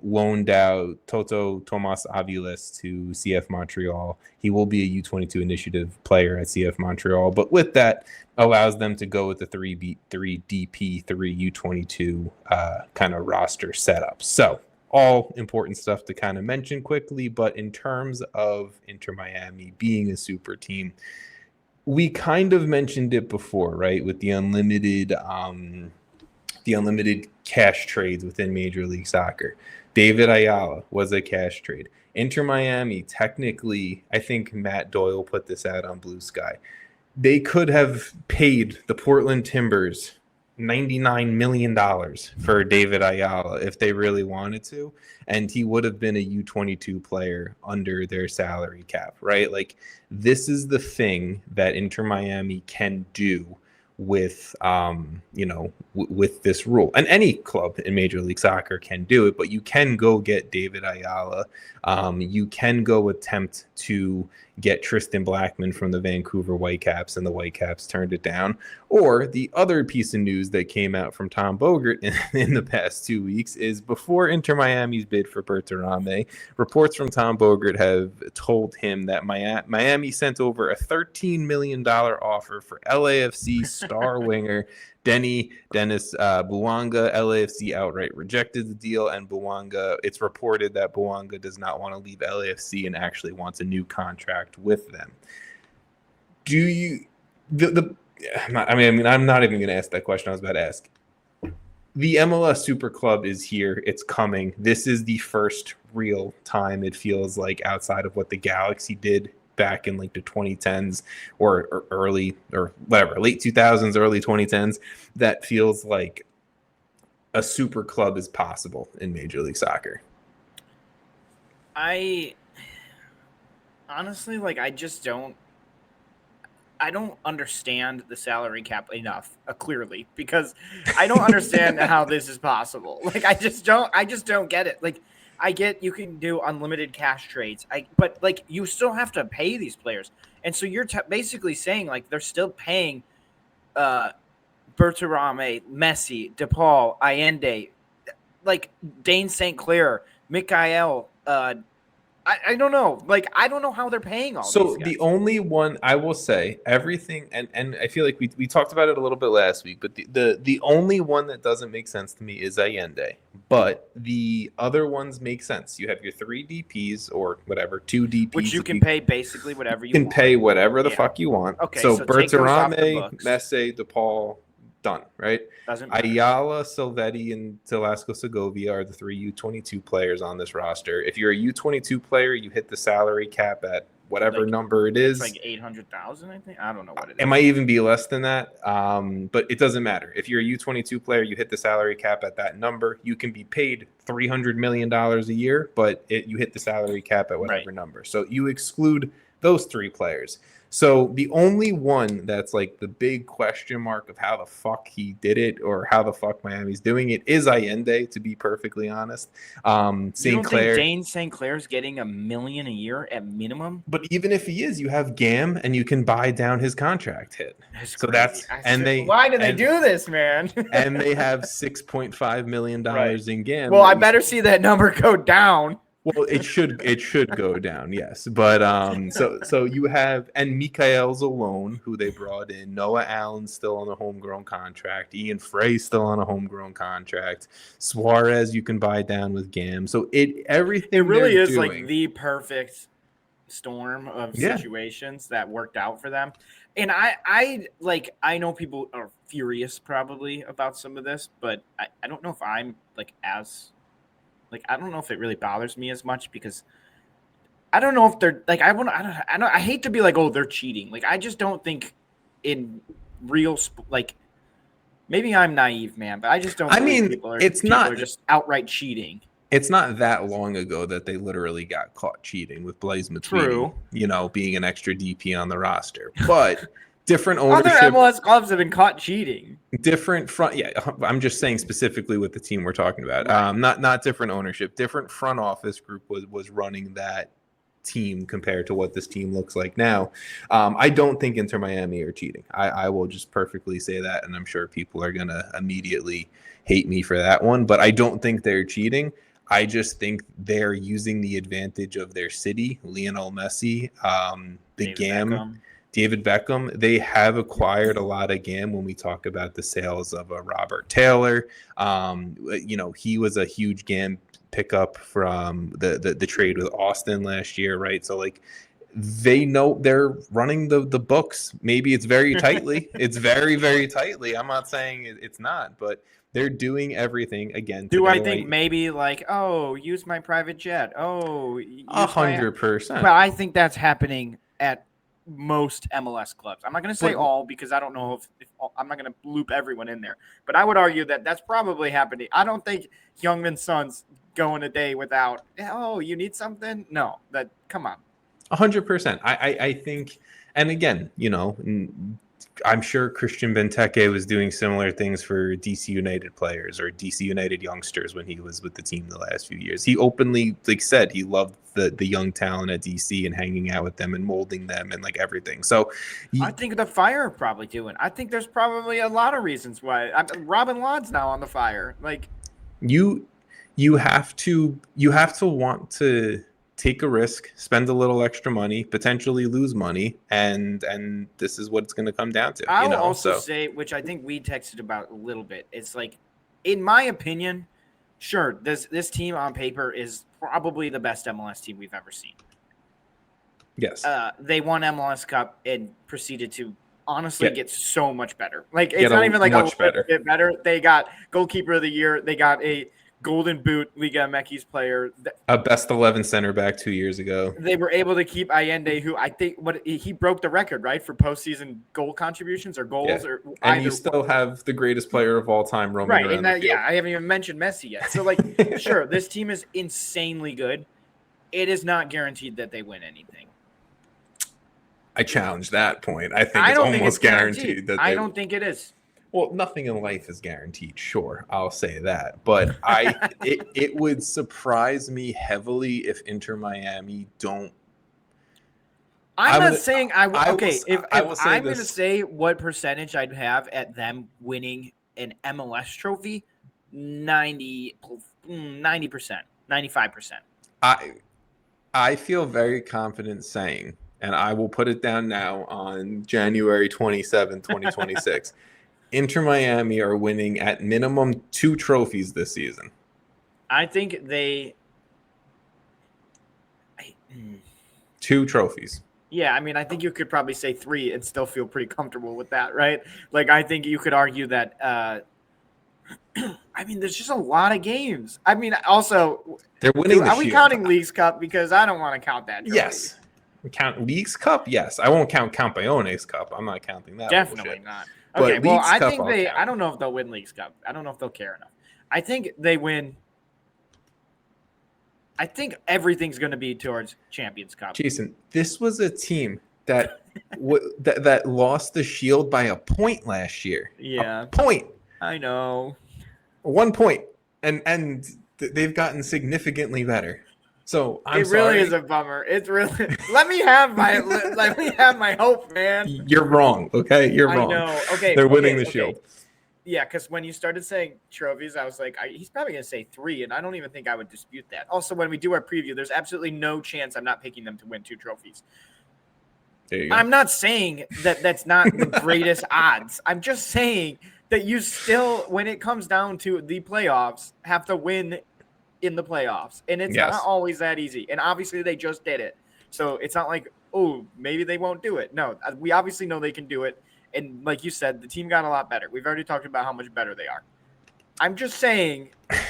loaned out Tomas Aviles to CF Montreal. He will be a U22 initiative player at CF Montreal, but with that allows them to go with the 3 U22 kind of roster setup. So all important stuff to kind of mention quickly, but in terms of Inter Miami being a super team, we kind of mentioned it before, right? With the unlimited cash trades within Major League Soccer. David Ayala was a cash trade. Inter Miami, technically, I think Matt Doyle put this out on Blue Sky. They could have paid the Portland Timbers $99 million for David Ayala if they really wanted to, and he would have been a U22 player under their salary cap, right? Like, this is the thing that Inter Miami can do with with this rule, and any club in Major League Soccer can do it, but you can go get David Ayala. You can go attempt to get Tristan Blackman from the Vancouver Whitecaps, and the Whitecaps turned it down. Or the other piece of news that came out from Tom Bogert in the past 2 weeks is before Inter Miami's bid for Berterame, reports from Tom Bogert have told him that Miami sent over a $13 million offer for LAFC star winger Denis Bouanga. LAFC outright rejected the deal, and it's reported that Bouanga does not want to leave LAFC and actually wants a new contract with them. I'm not even going to ask that question. I was about to ask. The MLS Super Club is here. It's coming. This is the first real time, it feels like, outside of what the Galaxy did back in like the 2010s or early or whatever, late 2000s, early 2010s, that feels like a super club is possible in Major League Soccer. I honestly, I don't understand the salary cap enough, clearly, because I don't understand how this is possible. Like, I just don't get it. Like, I get you can do unlimited cash trades, but like, you still have to pay these players, and so you're basically saying like they're still paying Berterame, Messi, DePaul, Allende, like Dane St. Clair, Mikael. I don't know. Like, I don't know how they're paying all these guys. The only one I will say, everything, and I feel like we talked about it a little bit last week, but the only one that doesn't make sense to me is Allende. But the other ones make sense. You have your 3 DPs or whatever, 2 DPs. Which you can pay basically whatever you want. You can pay whatever the fuck you want. Okay, so Berterame, Messi, DePaul, done, right? Doesn't matter. Ayala, Silvetti, and Velasco Segovia are the 3 U22 players on this roster. If you're a U22 player, you hit the salary cap at whatever number it is. It's like 800,000, I think. I don't know what it is. It might even be less than that, but it doesn't matter. If you're a U22 player, you hit the salary cap at that number. You can be paid $300 million a year, but you hit the salary cap at whatever number. So you exclude those 3 players. So the only one that's like the big question mark of how the fuck he did it or how the fuck Miami's doing it is Allende, to be perfectly honest. St. Clair. Dane St. Clair's getting $1 million a year at minimum. But even if he is, you have GAM and you can buy down his contract hit. Why do they do this, man? And they have $6.5 million in GAM. Well, I better see that number go down. Well, it should go down, yes. But so you have, and Mikael's alone, who they brought in. Noah Allen's still on a homegrown contract. Ian Frey's still on a homegrown contract. Suarez you can buy down with GAM. So everything it really is doing, like the perfect storm of situations that worked out for them. And I know people are furious probably about some of this, but I don't know if I'm I don't know if it really bothers me as much, because I don't know if they're I hate to be like, oh, they're cheating. Like, I just don't think in real maybe I'm naive, man, but I just don't. People are just outright cheating. It's not that long ago that they literally got caught cheating with Blaise Matuidi, being an extra DP on the roster, but. Different ownership. Other MLS clubs have been caught cheating. Different front, yeah. I'm just saying specifically with the team we're talking about. Right. Not different ownership. Different front office group was running that team compared to what this team looks like now. I don't think Inter Miami are cheating. I will just perfectly say that, and I'm sure people are gonna immediately hate me for that one. But I don't think they're cheating. I just think they're using the advantage of their city, Lionel Messi, David Beckham. They have acquired a lot of GAM when we talk about the sales of Robert Taylor. He was a huge GAM pickup from the trade with Austin last year, right? So they know they're running the books. Maybe it's very tightly. It's very, very tightly. I'm not saying it's not, but they're doing everything again. Do I think maybe use my private jet? 100%. But I think that's happening at most MLS clubs. I'm not going to say all, because I don't know if I'm not going to loop everyone in there, but I would argue that that's probably happening. I don't think Youngman's Son's going a day without, you need something? No, come on. 100%. I think, and again, I'm sure Christian Benteke was doing similar things for DC United players or DC United youngsters when he was with the team the last few years. He openly said he loved the young talent at DC and hanging out with them and molding them and everything. So I think the Fire are probably doing. I think there's probably a lot of reasons why. Robin Lod's now on the Fire. You have to want to take a risk, spend a little extra money, potentially lose money, and this is what it's going to come down to. I'll also say, which I think we texted about a little bit, it's in my opinion, sure, this team on paper is probably the best MLS team we've ever seen. Yes. They won MLS Cup and proceeded to honestly get so much better. It's not even much better. Get better. They got goalkeeper of the year. They got a Golden Boot Liga MX player. A best 11 center back 2 years ago. They were able to keep Allende, who I think he broke the record, right, for postseason goal contributions or goals. Yeah. And you still have the greatest player of all time roaming around the field. I haven't even mentioned Messi yet. So, sure, this team is insanely good. It is not guaranteed that they win anything. I challenge that point. I think it's almost guaranteed that I don't think it is. Well, nothing in life is guaranteed, sure. I'll say that. But it would surprise me heavily if Inter Miami don't. I'm not saying I would. Okay, if I'm going to say what percentage I'd have at them winning an MLS trophy, 90%, 95%. I feel very confident saying, and I will put it down now on January 27, 2026. Inter Miami are winning at minimum 2 trophies this season. I think 2 trophies. Yeah, I mean, I think you could probably say 3 and still feel pretty comfortable with that, right? I think you could argue that there's just a lot of games. Also, they're winning Are we counting Leagues Cup? Because I don't want to count that trophy. Yes. We count Leagues Cup? Yes. I won't count Campaiones Cup. I'm not counting that. Definitely bullshit. not. But okay, well, I Cup, think I don't know if they'll win Leagues Cup. I don't know if they'll care enough. I think they win. I think everything's going to be towards Champions Cup. Jason, this was a team that that lost the Shield by a point last year. Yeah. A point. I know. 1 point. And they've gotten significantly better. So I'm sorry. Really is a bummer. It's really let me have my hope, man. You're wrong. Okay, you're wrong. I know. Okay, they're winning the Shield. Yeah, because when you started saying trophies, I was like, he's probably going to say 3, and I don't even think I would dispute that. Also, when we do our preview, there's absolutely no chance I'm not picking them to win 2 trophies. There you go. I'm not saying that that's not the greatest odds. I'm just saying that you still, when it comes down to the playoffs, have to win in the playoffs. And it's not always that easy. And obviously they just did it. So it's not like, oh, maybe they won't do it. No, we obviously know they can do it. And like you said, the team got a lot better. We've already talked about how much better they are. I'm just saying that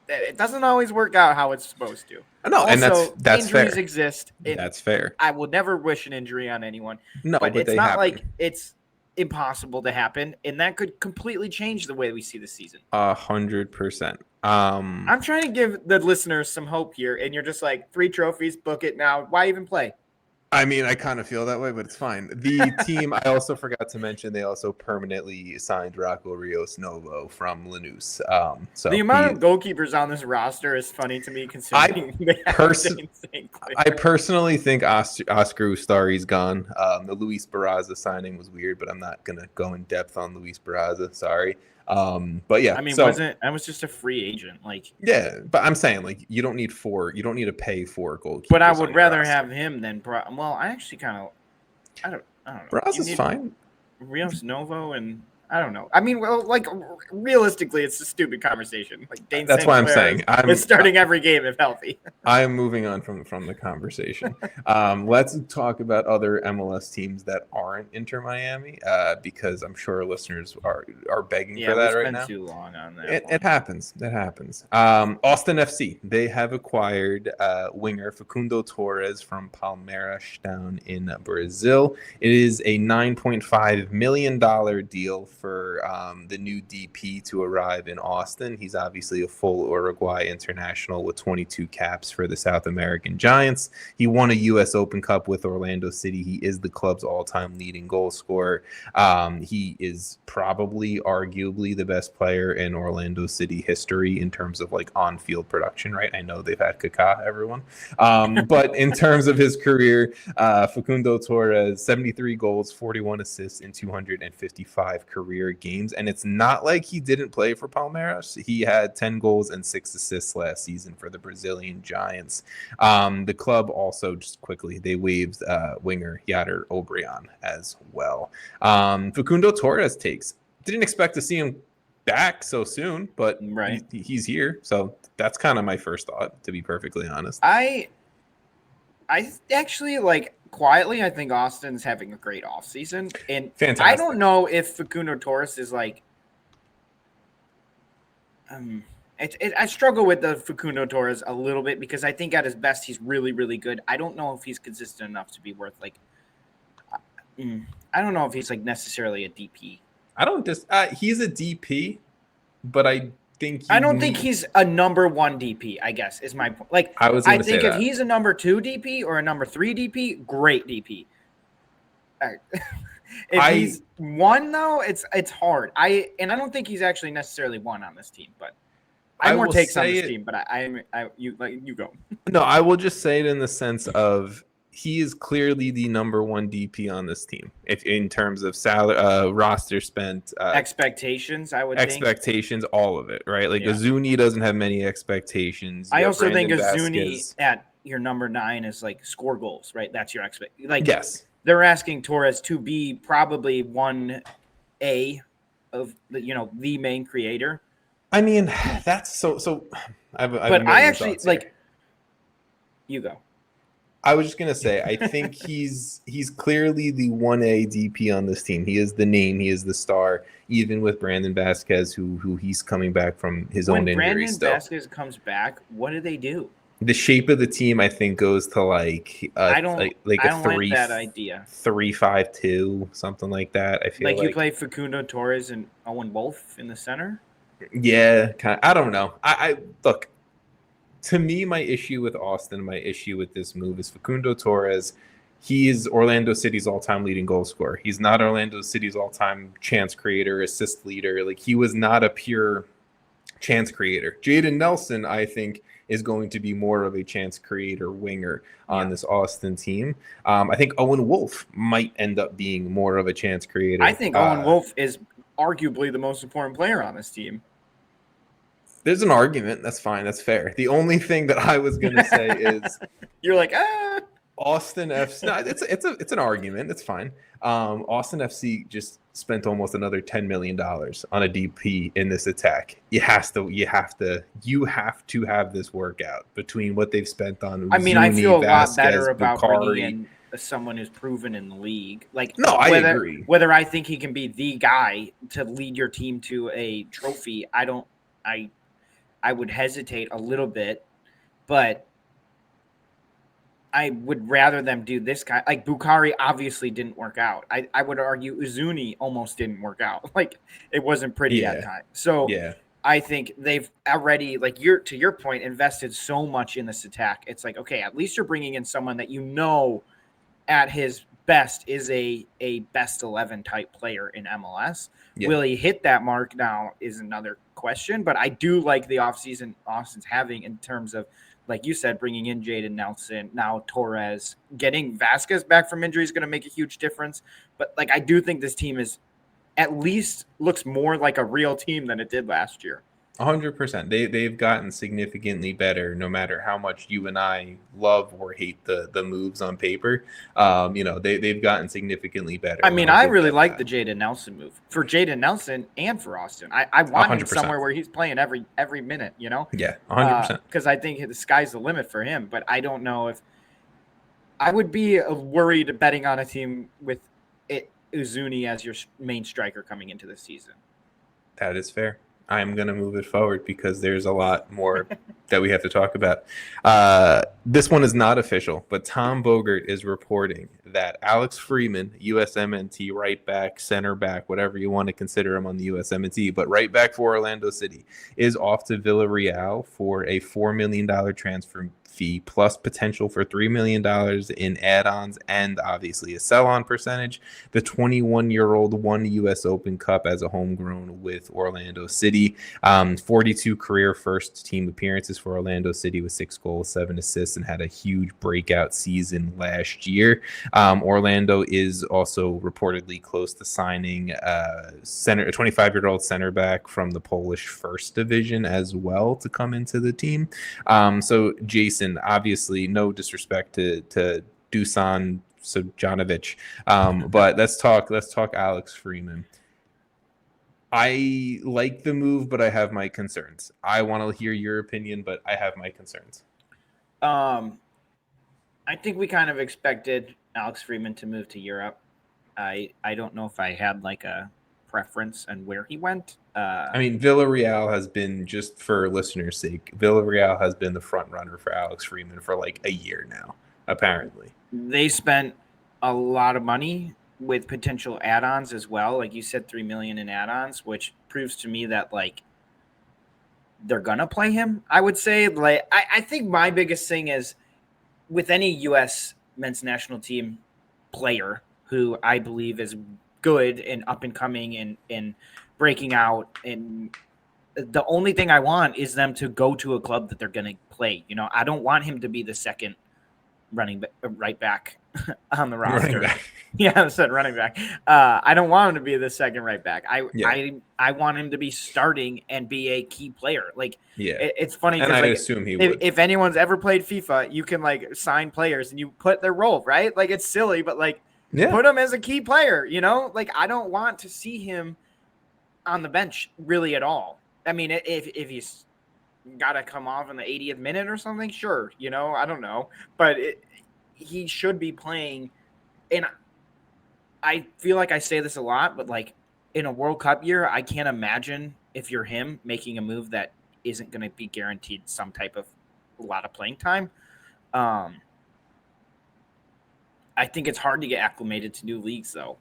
it doesn't always work out how it's supposed to. No, also, and that's injuries fair. Exist. That's fair. I will never wish an injury on anyone. No, but it's not happen. like it's impossible to happen, and that could completely change the way we see the season. 100%. I'm trying to give the listeners some hope here, and you're just like 3 trophies, book it now. Why even play? I mean, I kind of feel that way, but it's fine. The team, I also forgot to mention, they also permanently signed Rocco Rios Novo from Lanús. So the amount of goalkeepers on this roster is funny to me, considering I personally think Oscar Ustari's gone. The Luis Barraza signing was weird, but I'm not going to go in depth on Luis Barraza. Sorry. But yeah, I mean, I was just a free agent, like but I'm saying like you don't need to pay 4 goalkeepers. But I would rather have him than I actually kind of I don't know. Baraza's fine. Rios Novo and I don't know. I mean, well, like realistically, it's a stupid conversation. Like that's why I'm saying I'm starting every game if healthy. I am moving on from the conversation. Let's talk about other MLS teams that aren't Inter Miami, because I'm sure listeners are begging for that right now. Too long on that. It happens. It happens. Austin FC, they have acquired winger Facundo Torres from Palmeiras down in Brazil. It is a $9.5 million deal for the new DP to arrive in Austin. He's obviously a full Uruguay international with 22 caps for the South American Giants. He won a U.S. Open Cup with Orlando City. He is the club's all-time leading goal scorer. He is probably, arguably, the best player in Orlando City history in terms of like on-field production, right? I know they've had Kaká, everyone. But in terms of his career, Facundo Torres, 73 goals, 41 assists in 255 career games. And it's not like he didn't play for Palmeiras. He had 10 goals and 6 assists last season for the Brazilian Giants. The club also, just quickly, they waived winger Yader Obrian as well. Facundo Torres didn't expect to see him back so soon, but he's here. So that's kind of my first thought, to be perfectly honest. I actually quietly, I think Austin's having a great offseason. And fantastic. I don't know if Facundo Torres is like I struggle with the Facundo Torres a little bit because I think at his best he's really, really good. I don't know if he's consistent enough to be worth I don't know if he's necessarily a DP. He's a DP, but I don't think he's a number 1 DP, I guess, is my point. I think if he's a number 2 DP or a number 3 DP, great DP. If he's 1 though, it's hard. I don't think he's actually necessarily 1 on this team, but I have more takes on this team, but you go. No, I will just say it in the sense of he is clearly the number 1 DP on this team. If in terms of salary, roster spent, expectations, I would think. All of it, right? Azuni doesn't have many expectations. I also think Azuni at your number 9 is score goals, right? That's your yes. They're asking Torres to be probably 1A of the main creator. I mean, that's so. I actually you go. I was just gonna say, I think he's clearly the 1A DP on this team. He is the name, he is the star. Even with Brandon Vasquez, who he's coming back from his own injury. When Brandon Vasquez comes back, what do they do? The shape of the team, I think, goes to I don't like that idea. 3-5-2, something like that. I feel like you play Facundo Torres and Owen Wolf in the center. Yeah, I don't know. I look. To me, my issue with Austin, my issue with this move is Facundo Torres. He is Orlando City's all-time leading goal scorer. He's not Orlando City's all-time chance creator, assist leader. He was not a pure chance creator. Jaden Nelson, I think, is going to be more of a chance creator winger on this Austin team. I think Owen Wolf might end up being more of a chance creator. I think Owen Wolf is arguably the most important player on this team. There's an argument. That's fine. That's fair. The only thing that I was going to say is you're like, Austin FC. No, it's an argument. It's fine. Austin FC just spent almost another $10 million on a DP in this attack. You have to have this workout between what they've spent on. I mean, I feel a lot better about Bukhari. Bringing in someone who's proven in the league. Like, no, I agree. Whether I think he can be the guy to lead your team to a trophy, I would hesitate a little bit, but I would rather them do this guy. Like, Bukhari obviously didn't work out. I would argue Uzuni almost didn't work out. Like, it wasn't pretty at time. So I think they've already, like, to your point, invested so much in this attack. It's like, okay, at least you're bringing in someone that at his best is a best 11 type player in MLS. Yeah. Will he hit that mark now is another question, but I do like the offseason Austin's having in terms of, like you said, bringing in Jadon Nelson, now Torres, getting Vasquez back from injury is going to make a huge difference. But, like, I do think this team is at least looks more like a real team than it did last year. 100%. They've gotten significantly better, no matter how much you and I love or hate the moves on paper. They've gotten significantly better. I mean, I really like the Jadon Nelson move for Jadon Nelson and for Austin. I want 100%. Him somewhere where he's playing every minute. Yeah, 100%. Because I think the sky's the limit for him. But I don't know if I would be worried betting on a team with Uzuni as your main striker coming into the season. That is fair. I'm going to move it forward because there's a lot more that we have to talk about. This one is not official, but Tom Bogert is reporting that Alex Freeman, USMNT, right back, center back, whatever you want to consider him on the USMNT, but right back for Orlando City, is off to Villarreal for a $4 million transfer fee plus potential for $3 million in add-ons and obviously a sell-on percentage. The 21-year-old won U.S. Open Cup as a homegrown with Orlando City. 42 career first-team appearances for Orlando City with 6 goals, 7 assists, and had a huge breakout season last year. Orlando is also reportedly close to signing a 25-year-old center back from the Polish First Division as well to come into the team. So, Jason, obviously, no disrespect to Dusan Stojanovic, but let's talk Alex Freeman. I like the move, but I have my concerns. I want to hear your opinion, but I have my concerns. I think we kind of expected Alex Freeman to move to Europe. I don't know if I had like a preference on where he went. I mean, Villarreal has been, just for listeners' sake, Villarreal has been the front runner for Alex Freeman for like a year now, apparently. They spent a lot of money with potential add-ons as well. Like you said, $3 million in add-ons, which proves to me that like they're gonna play him. I would say, like, I think my biggest thing is with any U.S. men's national team player who I believe is good and up and coming and breaking out, and the only thing I want is them to go to a club that they're going to play. I don't want him to be the second right back on the roster. Yeah, I said running back. I don't want him to be the second right back. I want him to be starting and be a key player. Like, it's funny because I assume he would. If anyone's ever played FIFA, you can like sign players and you put their role, right? Like, it's silly, but like, put him as a key player, Like, I don't want to see him on the bench really at all. I mean, if he's got to come off in the 80th minute or something, sure, I don't know. But he should be playing. And I feel like I say this a lot, but like in a World Cup year, I can't imagine if you're him making a move that isn't going to be guaranteed some type of a lot of playing time. I think it's hard to get acclimated to new leagues, though.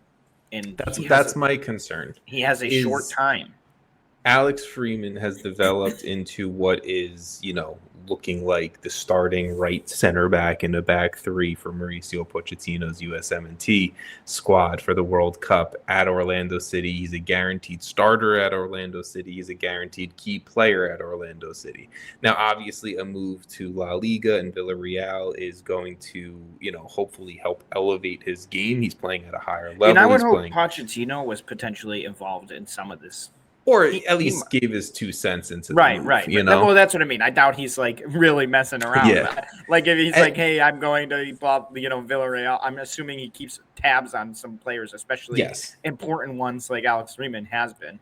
And that's my concern. He has a short time. Alex Freeman has developed into what is, looking like the starting right center back in a back three for Mauricio Pochettino's USMNT squad for the World Cup at Orlando City. He's a guaranteed starter at Orlando City. He's a guaranteed key player at Orlando City. Now, obviously, a move to La Liga and Villarreal is going to, hopefully help elevate his game. He's playing at a higher level. And I would hope Pochettino was potentially involved in some of this. Or at least gave his 2 cents into the move, right. Well, that's what I mean. I doubt he's like really messing around. Yeah. Like if he's like, hey, I'm going to Villarreal. I'm assuming he keeps tabs on some players, especially important ones like Alex Freeman has been.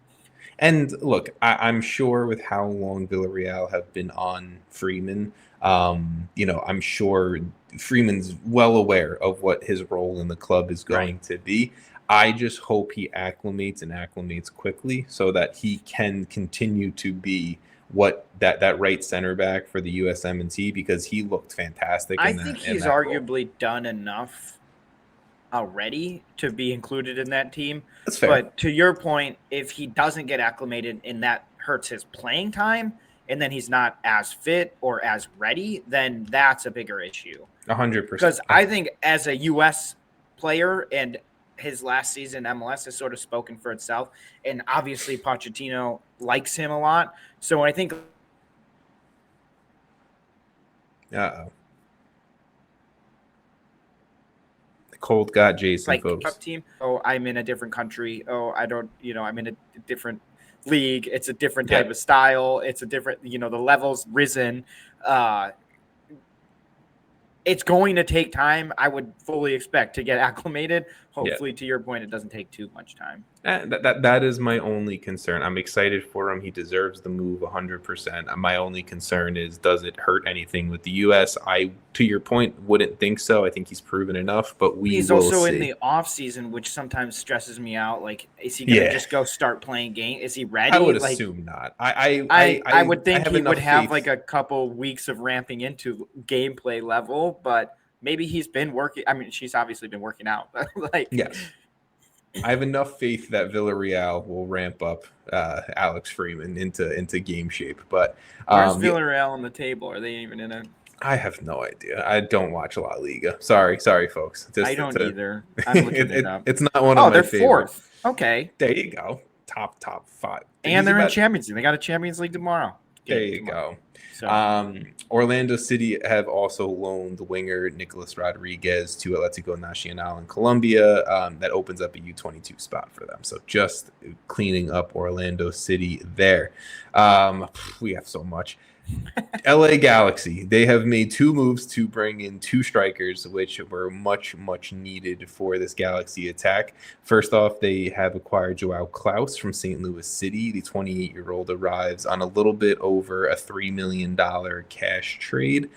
And look, I'm sure with how long Villarreal have been on Freeman, I'm sure Freeman's well aware of what his role in the club is going to be. I just hope he acclimates quickly so that he can continue to be what that right center back for the USMNT, because he looked fantastic. I think he's arguably done enough already to be included in that team. That's fair. But to your point, if he doesn't get acclimated and that hurts his playing time, and then he's not as fit or as ready, then that's a bigger issue. 100%. Because I think as a U.S. player, and his last season MLS has sort of spoken for itself, and obviously Pochettino likes him a lot. So I think the cold got Jason, like folks. Team. Oh, I'm in a different country. Oh, I don't, I'm in a different league. It's a different type of style. It's a different, the level's risen. It's going to take time. I would fully expect to get acclimated. Hopefully, to your point, it doesn't take too much time. That is my only concern. I'm excited for him. He deserves the move 100%. My only concern is, does it hurt anything with the U.S.? To your point, wouldn't think so. I think he's proven enough, but he's also in the off season, which sometimes stresses me out. Like, is he going to just go start playing game? Is he ready? I would assume not. I would think he would have like a couple weeks of ramping into gameplay level, but maybe he's been working. I mean, she's obviously been working out. Yes. I have enough faith that Villarreal will ramp up Alex Freeman into game shape. But where's Villarreal on the table? Are they even in a? I have no idea. I don't watch La Liga. Sorry, folks. I don't either. I'm looking it up. It's not one of my they're favorites. Fourth. Okay. There you go. Top 5. And they're in Champions League. They got a Champions League tomorrow. There you go. So. Orlando City have also loaned winger Nicolas Rodriguez to Atlético Nacional in Colombia. That opens up a U22 spot for them. So just cleaning up Orlando City there. We have so much. LA Galaxy, they have made 2 moves to bring in 2 strikers, which were much needed for this Galaxy attack. First off, they have acquired Joao Klauss from St. Louis City. The 28-year-old arrives on a little bit over a $3 million cash trade.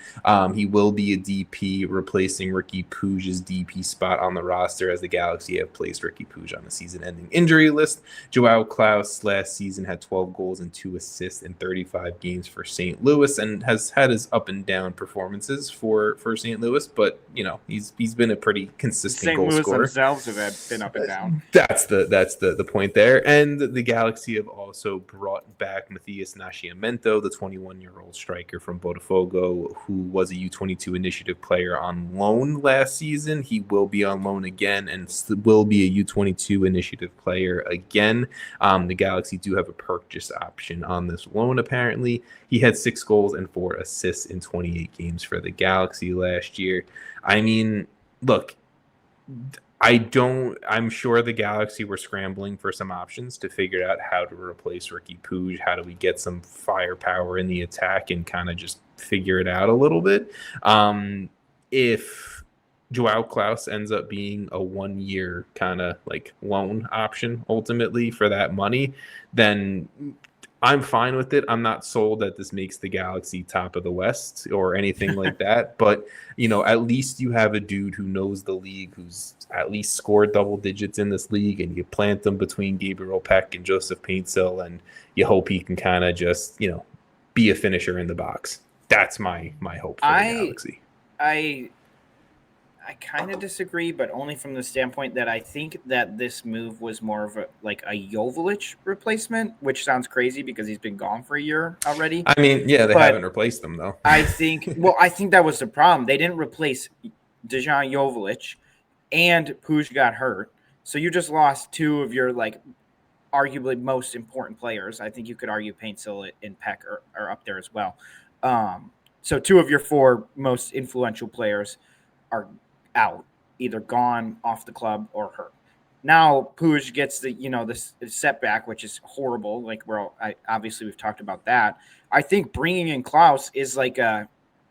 He will be a DP, replacing Ricky Puig's DP spot on the roster, as the Galaxy have placed Ricky Puig on the season-ending injury list. Joao Klauss last season had 12 goals and 2 assists in 35 games for St. Louis, and has had his up and down performances for St. Louis, but he's been a pretty consistent goal scorer. St. Louis themselves have been up and down. That's the point there. And the Galaxy have also brought back Matheus Nascimento, the 21-year-old striker from Botafogo, who was a U22 initiative player on loan last season. He will be on loan again and will be a U22 initiative player again. The Galaxy do have a purchase option on this loan, apparently. He had 6 goals and 4 assists in 28 games for the Galaxy last year. I mean, look, I'm sure the Galaxy were scrambling for some options to figure out how to replace Ricky Puig. How do we get some firepower in the attack and kind of just figure it out a little bit? If Joao Klauss ends up being a 1-year kind of like loan option ultimately for that money, then I'm fine with it. I'm not sold that this makes the Galaxy top of the West or anything like that. But, at least you have a dude who knows the league, who's at least scored double digits in this league, and you plant them between Gabriel Peck and Joseph Paintsil, and you hope he can kind of just, be a finisher in the box. That's my hope for the Galaxy. I kind of disagree, but only from the standpoint that I think that this move was more of a Joveljic replacement, which sounds crazy because he's been gone for a year already. I mean, yeah, they haven't replaced him though. I think that was the problem. They didn't replace Dejan Joveljic, and Puig got hurt, so you just lost two of your arguably most important players. I think you could argue Paintsill and Peck are up there as well. So two of your four most influential players are out, either gone off the club or hurt. Now Puig gets the setback, which is horrible. Obviously we've talked about that. I think bringing in Klauss is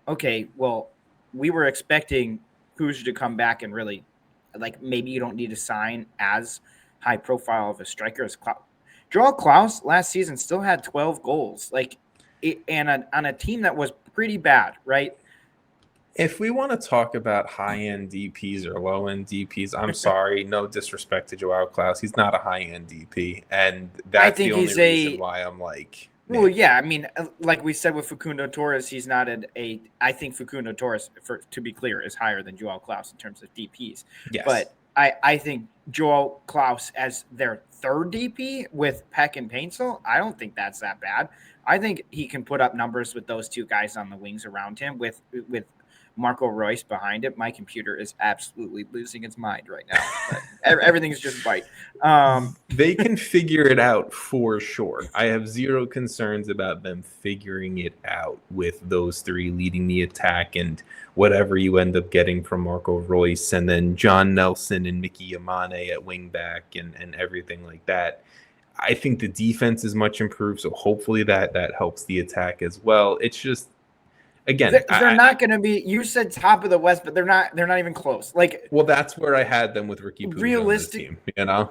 okay. Well, we were expecting Puig to come back and really, maybe you don't need to sign as high profile of a striker as Klauss. Joao Klauss last season still had 12 goals, on a team that was pretty bad, right? If we want to talk about high-end DPs or low-end DPs, I'm sorry, no disrespect to Joao Klauss. He's not a high-end DP, and that's the only reason why I'm like... Well, yeah, I mean, like we said with Facundo Torres, he's not I think Facundo Torres, to be clear, is higher than Joao Klauss in terms of DPs. Yes. But I think Joao Klauss as their third DP with Peck and Paintsill, I don't think that's that bad. I think he can put up numbers with those two guys on the wings around him with Marco Reus behind it. My computer is absolutely losing its mind right now. Everything's just white. They can figure it out for sure. I have zero concerns about them figuring it out with those three leading the attack and whatever you end up getting from Marco Reus and then John Nelson and Mickey Yamane at wingback and everything like that. I think the defense is much improved, so hopefully that helps the attack as well. It's just, again, they're not going to be. You said top of the West, but they're not even close. Well, that's where I had them with Ricky Puig realistic on this team.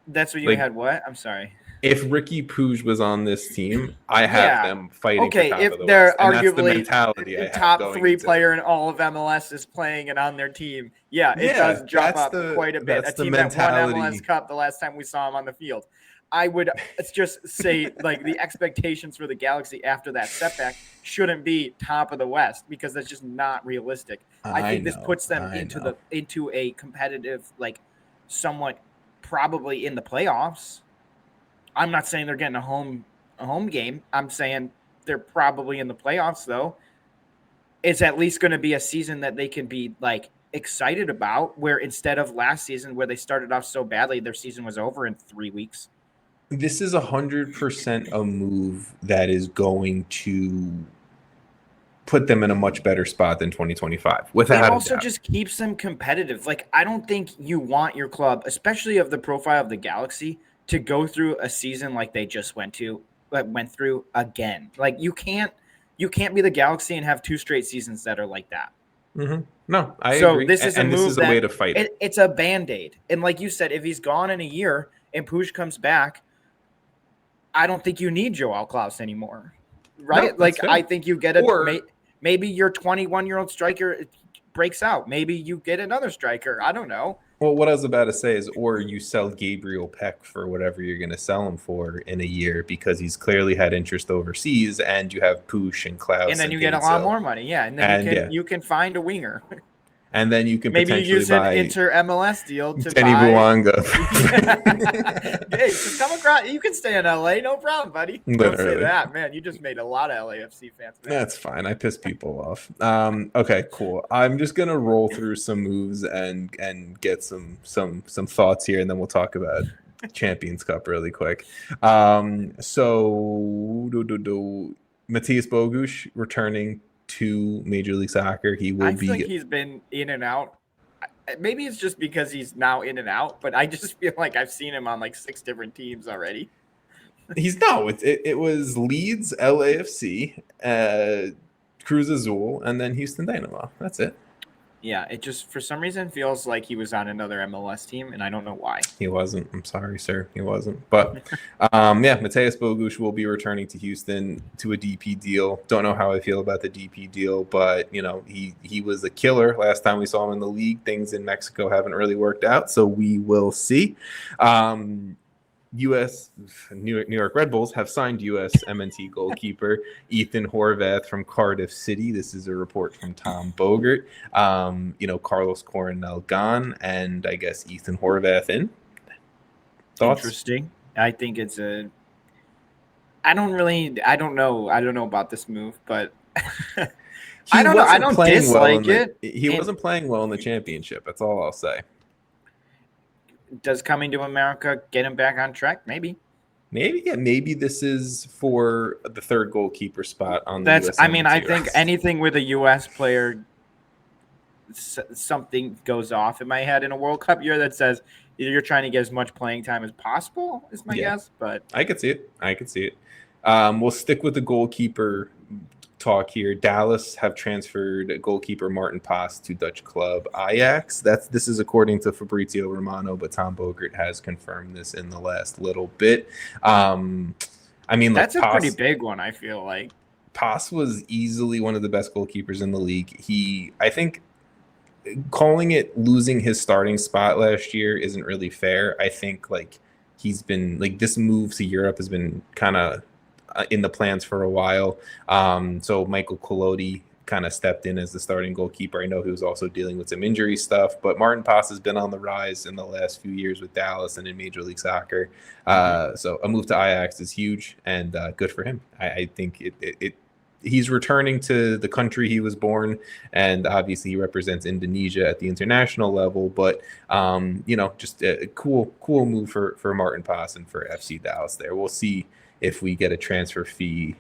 That's where you had what? I'm sorry. If Ricky Puig was on this team, I have them fighting. Okay, for top if of the they're West. And arguably that's the the top three player in all of MLS is playing and on their team, it does jump up quite a bit. A team that won MLS Cup the last time we saw him on the field. I would just say the expectations for the Galaxy after that setback shouldn't be top of the West because that's just not realistic. I think this puts them into a competitive, somewhat probably in the playoffs. I'm not saying they're getting a home game. I'm saying they're probably in the playoffs though. It's at least going to be a season that they can be excited about, where instead of last season where they started off so badly, their season was over in 3 weeks. This is 100% a move that is going to put them in a much better spot than 2025. Without a doubt. It also just keeps them competitive. I don't think you want your club, especially of the profile of the Galaxy, to go through a season like they just went through again. You can't be the Galaxy and have 2 straight seasons that are like that. Mm-hmm. No, I agree. This is a move this is a way to fight it. It's a Band-Aid. And like you said, if he's gone in a year and Puig comes back, I don't think you need Joao Klauss anymore, right? No, I think you get maybe your 21-year-old striker breaks out. Maybe you get another striker. I don't know. Well, what I was about to say is, or you sell Gabriel Peck for whatever you're going to sell him for in a year because he's clearly had interest overseas, and you have Puig and Klauss, and then you get a lot more money, and then you can find a winger. And then you can maybe potentially use an inter-MLS deal to Denis Bouanga. Hey, just come across. You can stay in LA, no problem, buddy. Literally. Don't say that, man. You just made a lot of LAFC fans mad. That's fine. I piss people off. Okay, cool. I'm just gonna roll through some moves and get some thoughts here, and then we'll talk about Champions Cup really quick. So Matheus Bogusz returning to Major League Soccer. I feel like he's been in and out. Maybe it's just because he's now in and out, but I just feel like I've seen him on 6 different teams already. It was Leeds, LAFC, Cruz Azul, and then Houston Dynamo. That's it. Yeah, it just for some reason feels like he was on another MLS team, and I don't know why. He wasn't. I'm sorry, sir. He wasn't. But Matheus Bogusz will be returning to Houston to a DP deal. Don't know how I feel about the DP deal, but he was a killer last time we saw him in the league. Things in Mexico haven't really worked out, so we will see. New York Red Bulls have signed USMNT goalkeeper Ethan Horvath from Cardiff City. This is a report from Tom Bogert. Carlos Coronel gone, and I guess Ethan Horvath in. Thoughts? Interesting. I think it's I don't know about this move, but I don't know. I don't dislike it. He wasn't playing well in the championship. That's all I'll say. Does coming to America get him back on track? Maybe. Maybe this is for the third goalkeeper spot on the USMNT. I think anything with a U.S. player, something goes off in my head in a World Cup year that says you're trying to get as much playing time as possible, is my guess. But I could see it. We'll stick with the goalkeeper talk here. Dallas have transferred goalkeeper Martin Pas to Dutch club Ajax. This is according to Fabrizio Romano, but Tom Bogert has confirmed this in the last little bit. That's a pretty big one, I feel like. Pas was easily one of the best goalkeepers in the league. I think calling it losing his starting spot last year isn't really fair. I think he's been this move to Europe has been kind of in the plans for a while. So Michael Collodi kind of stepped in as the starting goalkeeper. I know he was also dealing with some injury stuff, but Martin Pas has been on the rise in the last few years with Dallas and in Major League Soccer. So a move to Ajax is huge and good for him. I think he's returning to the country he was born, and obviously he represents Indonesia at the international level. But just a cool move for Martin Pas and for FC Dallas there. We'll see if we get a transfer fee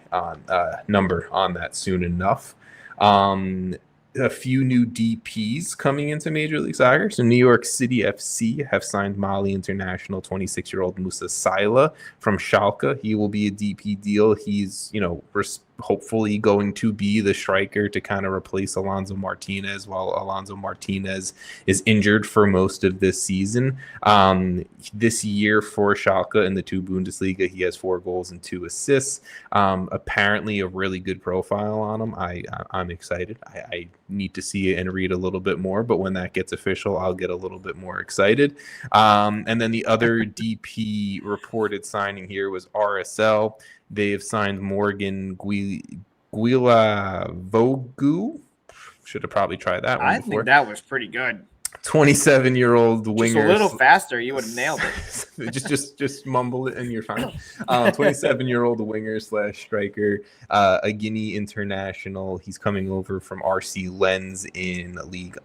number on that soon enough. A few new DPs coming into Major League Soccer. So New York City FC have signed Mali international 26-year-old Musa Saila from Schalke. He will be a DP deal. He's, hopefully going to be the striker to kind of replace Alonso Martinez while Alonso Martinez is injured for most of this season. This year for Schalke in the 2 Bundesliga, he has 4 goals and 2 assists. Apparently a really good profile on him. I'm excited. I need to see it and read a little bit more, but when that gets official, I'll get a little bit more excited. And then the other DP reported signing here was RSL. They've signed Morgan Guilavogu. Should have probably tried that one before. I think that was pretty good. 27-year-old winger. Just a little faster, you would have nailed it. just mumble it and you're fine. 27-year-old winger / striker, a Guinea international. He's coming over from RC Lens in Liga.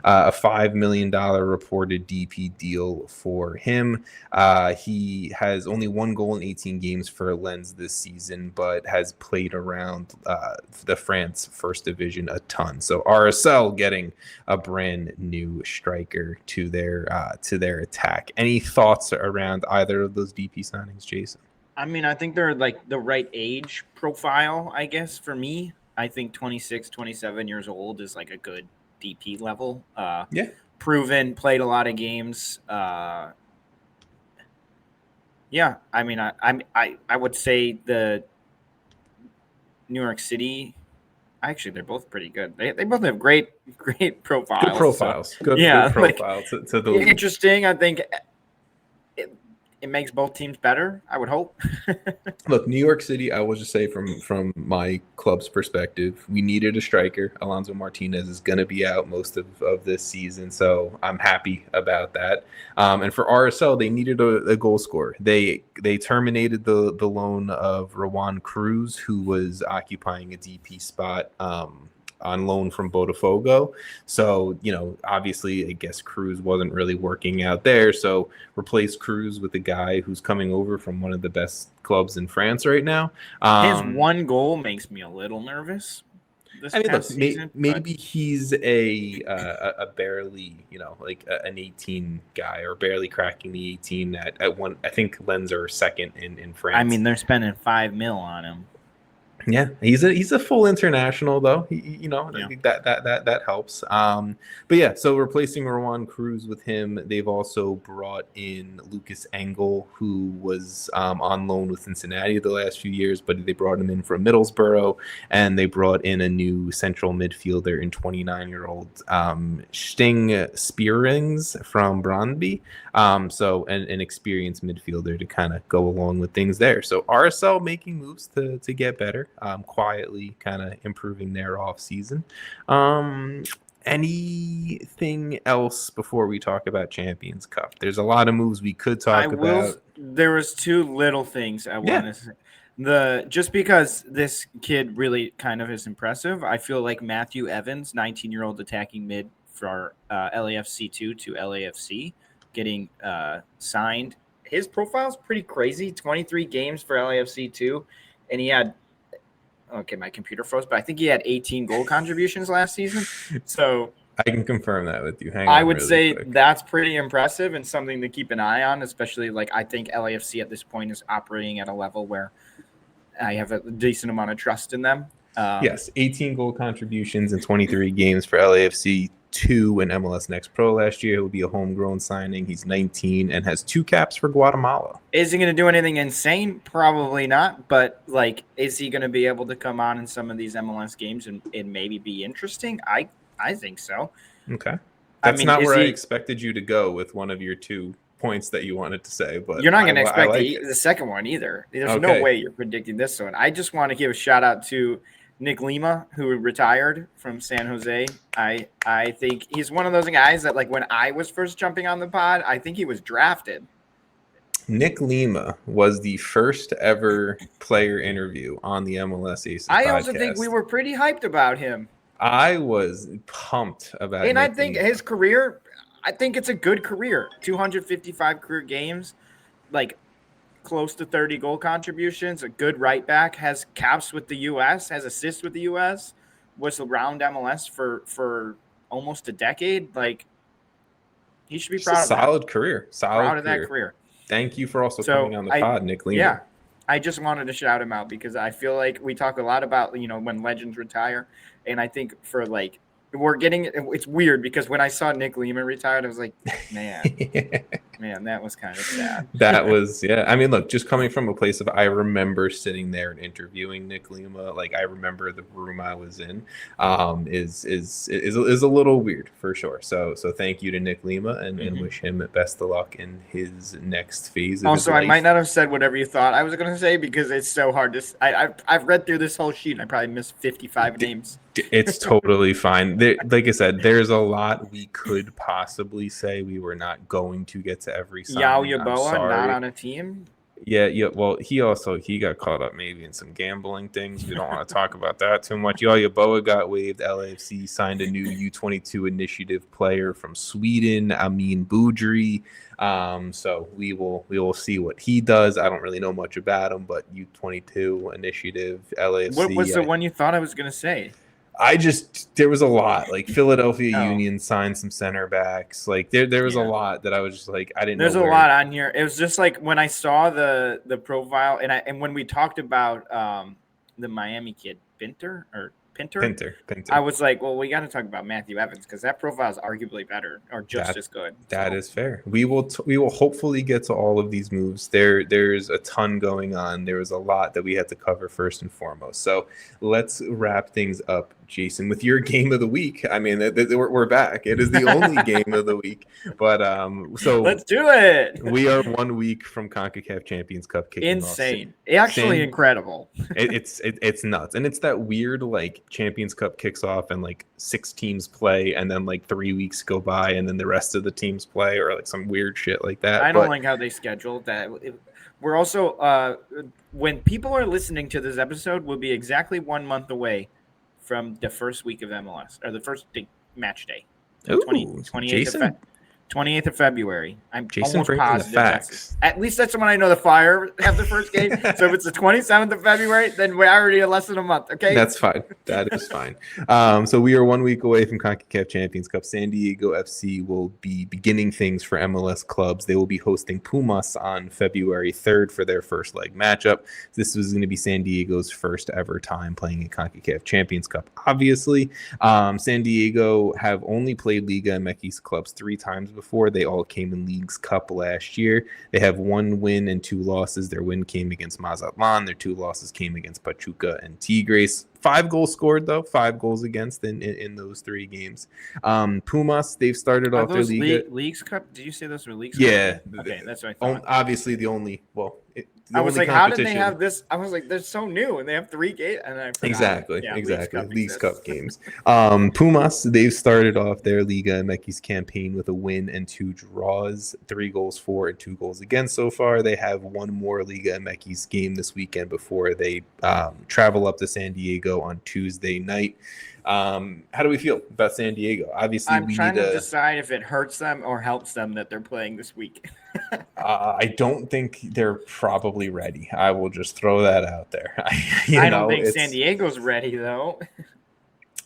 A $5 million reported DP deal for him. He has only 1 goal in 18 games for Lens this season, but has played around the France First Division a ton. So RSL getting a brand new striker to their attack. Any thoughts around either of those DP signings, Jason? I think they're the right age profile, I guess, for me. I think 26, 27 years old is a good DP level. Proven, played a lot of games. I would say the New York City. Actually, they're both pretty good. They both have great profiles. Good profiles. So, good profiles to the league. Interesting. I think it makes both teams better, I would hope. Look, New York City, I will just say from my club's perspective, we needed a striker. Alonso Martinez is going to be out most of this season, so I'm happy about that. And for RSL, they needed a goal scorer. They terminated the loan of Rawan Cruz, who was occupying a DP spot on loan from Botafogo. So, obviously, I guess Cruz wasn't really working out there. So replace Cruz with a guy who's coming over from one of the best clubs in France right now. His 1 goal makes me a little nervous. Maybe he's a barely, an 18 guy or barely cracking the 18 at one. I think Lens are second in France. They're spending $5 million on him. Yeah, he's a full international though. Yeah. That helps. But yeah, so replacing Rowan Cruz with him, they've also brought in Lucas Engel, who was on loan with Cincinnati the last few years, but they brought him in from Middlesbrough, and they brought in a new central midfielder in 29-year-old Sting Spearings from Brøndby. So an experienced midfielder to kind of go along with things there. So RSL making moves to get better, quietly kind of improving their off season. Anything else before we talk about Champions Cup? There's a lot of moves we could talk about. There was two little things I wanted to say. Just because this kid really kind of is impressive, I feel like Matthew Evans, 19-year-old attacking mid for LAFC2 to LAFC, getting signed. His profile's pretty crazy. 23 games for LAFC2, and he had my computer froze, but I think he had 18 goal contributions last season. So I can confirm that with you. I would say that's pretty impressive and something to keep an eye on, especially I think LAFC at this point is operating at a level where I have a decent amount of trust in them. Yes, 18 goal contributions in 23 games for LAFC. 2 in MLS Next Pro last year. It will be a homegrown signing. He's 19 and has 2 caps for Guatemala. Is he going to do anything insane? Probably not. But is he going to be able to come on in some of these MLS games and maybe be interesting? I think so. Okay. That's not where I expected you to go with one of your 2 points that you wanted to say, but you're not going to expect the second one either. There's no way you're predicting this one. I just want to give a shout out to Nick Lima, who retired from San Jose. I think he's one of those guys that when I was first jumping on the pod, I think he was drafted. Nick Lima was the first ever player interview on the MLS Aces podcast. I also think we were pretty hyped about him. I was pumped about And Nick I think Lima. His career, I think it's a good career. 255 career games, close to 30 goal contributions, a good right back, has caps with the U.S., has assists with the U.S., was around MLS for almost a decade. He should be proud of that. Solid career. Proud of that career. Thank you for also coming on the pod, Nick Lima. Yeah, I just wanted to shout him out because I feel like we talk a lot about, when legends retire. And I think for it's weird because when I saw Nick Lima retired, I was like, man, that was kind of sad. That was, yeah. I mean, look, just coming from a place of, I remember sitting there and interviewing Nick Lima. I remember the room I was in, is a little weird for sure. So thank you to Nick Lima and wish him best of luck in his next phase of his life. I might not have said whatever you thought I was going to say because it's so hard to. I've read through this whole sheet. I probably missed 55 names. It's totally fine. Like I said, there's a lot we could possibly say. We were not going to get to every signing. Yeboah not on a team? Yeah. Well, he got caught up maybe in some gambling things. We don't want to talk about that too much. Yeboah got waived. LAFC signed a new U22 initiative player from Sweden, Amin Boudry. So we will see what he does. I don't really know much about him, but U22 initiative, LAFC. What was the one you thought I was going to say? There was a lot. Philadelphia Union signed some center backs. There was a lot that I was just I didn't know. There's a lot on here. It was just when I saw the profile and when we talked about the Miami kid, Pinter. I was like, well, we got to talk about Matthew Evans because that profile is arguably better or just as good. That is fair. We will hopefully get to all of these moves. There's a ton going on. There was a lot that we had to cover first and foremost. So let's wrap things up, Jason, with your game of the week. I mean, we're back. It is the only game of the week. But so let's do it. We are 1 week from CONCACAF Champions Cup kicking Insane. Off. Actually incredible. It's nuts. And it's that weird Champions Cup kicks off and 6 teams play and then 3 weeks go by and then the rest of the teams play or some weird shit like that. I don't like how they scheduled that. We're also when people are listening to this episode, we'll be exactly 1 month away from the first week of MLS or the first big match day. 28th 28th of February. I'm Jason almost brings in the positive. facts. At least that's when I know the Fire have their first game. So if it's the 27th of February, then we're already less than a month. Okay, that's fine. That is fine. So we are 1 week away from CONCACAF Champions Cup. San Diego FC will be beginning things for MLS clubs. They will be hosting Pumas on February 3rd for their first leg matchup. This was going to be San Diego's first ever time playing in CONCACAF Champions Cup. Obviously, San Diego have only played Liga MX clubs 3 times before. They all came in Leagues Cup last year. They have 1 win and 2 losses. Their win came against Mazatlan. Their 2 losses came against Pachuca and Tigres. 5 goals scored, though. 5 goals against in those 3 games. Pumas, they've started off their Liga. Leagues Cup? Did you say those were Leagues Yeah. Cup? Okay, that's what I thought. Obviously, the only I was like, how did they have this? I was like, they're so new, and they have 3 games. And I forgot. Exactly. Leagues Cup games. Pumas, they've started off their Liga MX campaign with a win and 2 draws, 3 goals for and 2 goals against so far. They have 1 more Liga MX game this weekend before they travel up to San Diego on Tuesday night. How do we feel about San Diego? Obviously, I'm trying to decide if it hurts them or helps them that they're playing this week. I don't think they're probably ready. I will just throw that out there. I don't think San Diego's ready though.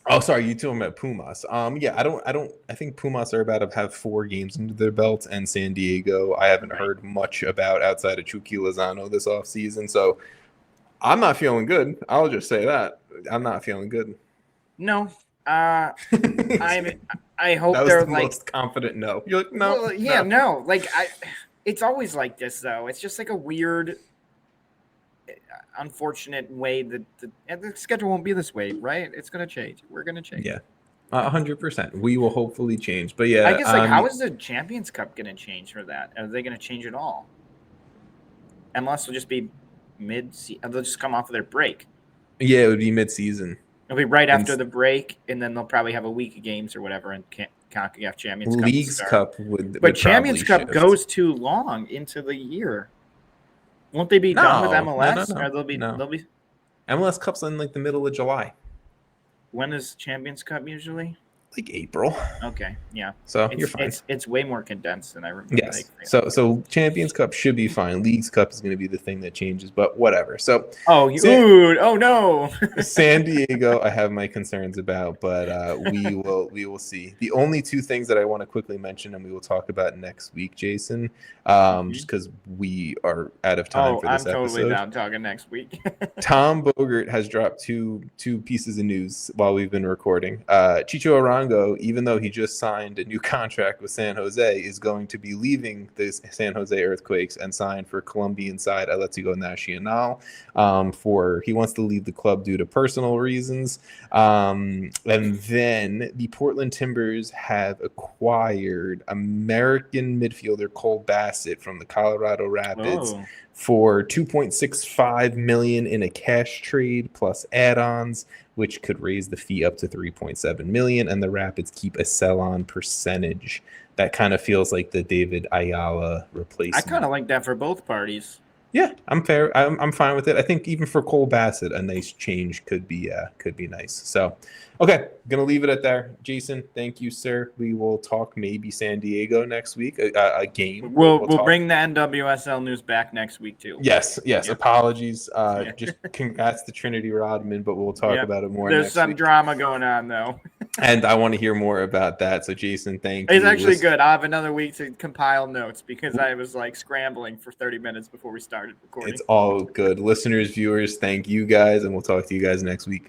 Oh, sorry, you talking about Pumas? Yeah, I think Pumas are about to have 4 games under their belt, and San Diego I haven't heard much about outside of Chucky Lozano this offseason. So I'm not feeling good. I'll just say that. I'm not feeling good. No. I hope that was they're the like most confident no. You're like, no. Well, yeah, no. Like it's always like this though. It's just like a weird unfortunate way that the schedule won't be this way, right? It's gonna change. We're gonna change. Yeah. 100%. We will hopefully change. But yeah, I guess how is the Champions Cup gonna change for that? Are they gonna change it all? MLS will just be they'll just come off of their break. Yeah, it would be mid-season. It'll be right after the break, and then they'll probably have a week of games or whatever, and CONCACAF Champions Cup. Leagues Cup would but Champions Cup goes too long into the year. Won't they be done with MLS? No. Or they'll be MLS Cup's in like the middle of July. When is Champions Cup usually? Like April. Okay, yeah. So you're fine. It's way more condensed than I remember. Yes. So Champions Cup should be fine. Leagues Cup is going to be the thing that changes, but whatever. So oh no. San Diego, I have my concerns about, but we will see. The only 2 things that I want to quickly mention, and we will talk about next week, Jason, just because we are out of time for this episode. I'm totally down talking next week. Tom Bogert has dropped two pieces of news while we've been recording. Chicho Arango, even though he just signed a new contract with San Jose, is going to be leaving the San Jose Earthquakes and sign for Colombian side Atlético Nacional. He wants to leave the club due to personal reasons. And then the Portland Timbers have acquired American midfielder Cole Bassett from the Colorado Rapids for $2.65 million in a cash trade plus add-ons, which could raise the fee up to $3.7 million, and the Rapids keep a sell-on percentage. That kind of feels like the David Ayala replacement. I kind of like that for both parties. Yeah, I'm fair. I'm fine with it. I think even for Cole Bassett, a nice change could be nice. So, okay, gonna leave it at there. Jason, thank you, sir. We will talk maybe San Diego next week. A game. We'll bring the NWSL news back next week too. Yes. Yeah. Apologies. Just congrats to Trinity Rodman, but we'll talk about it more. There's some drama going on though, and I want to hear more about that. So, Jason, thank you. It's actually good. I have another week to compile notes because I was like scrambling for 30 minutes before we started recording. It's all good. Listeners, viewers, thank you guys, and we'll talk to you guys next week.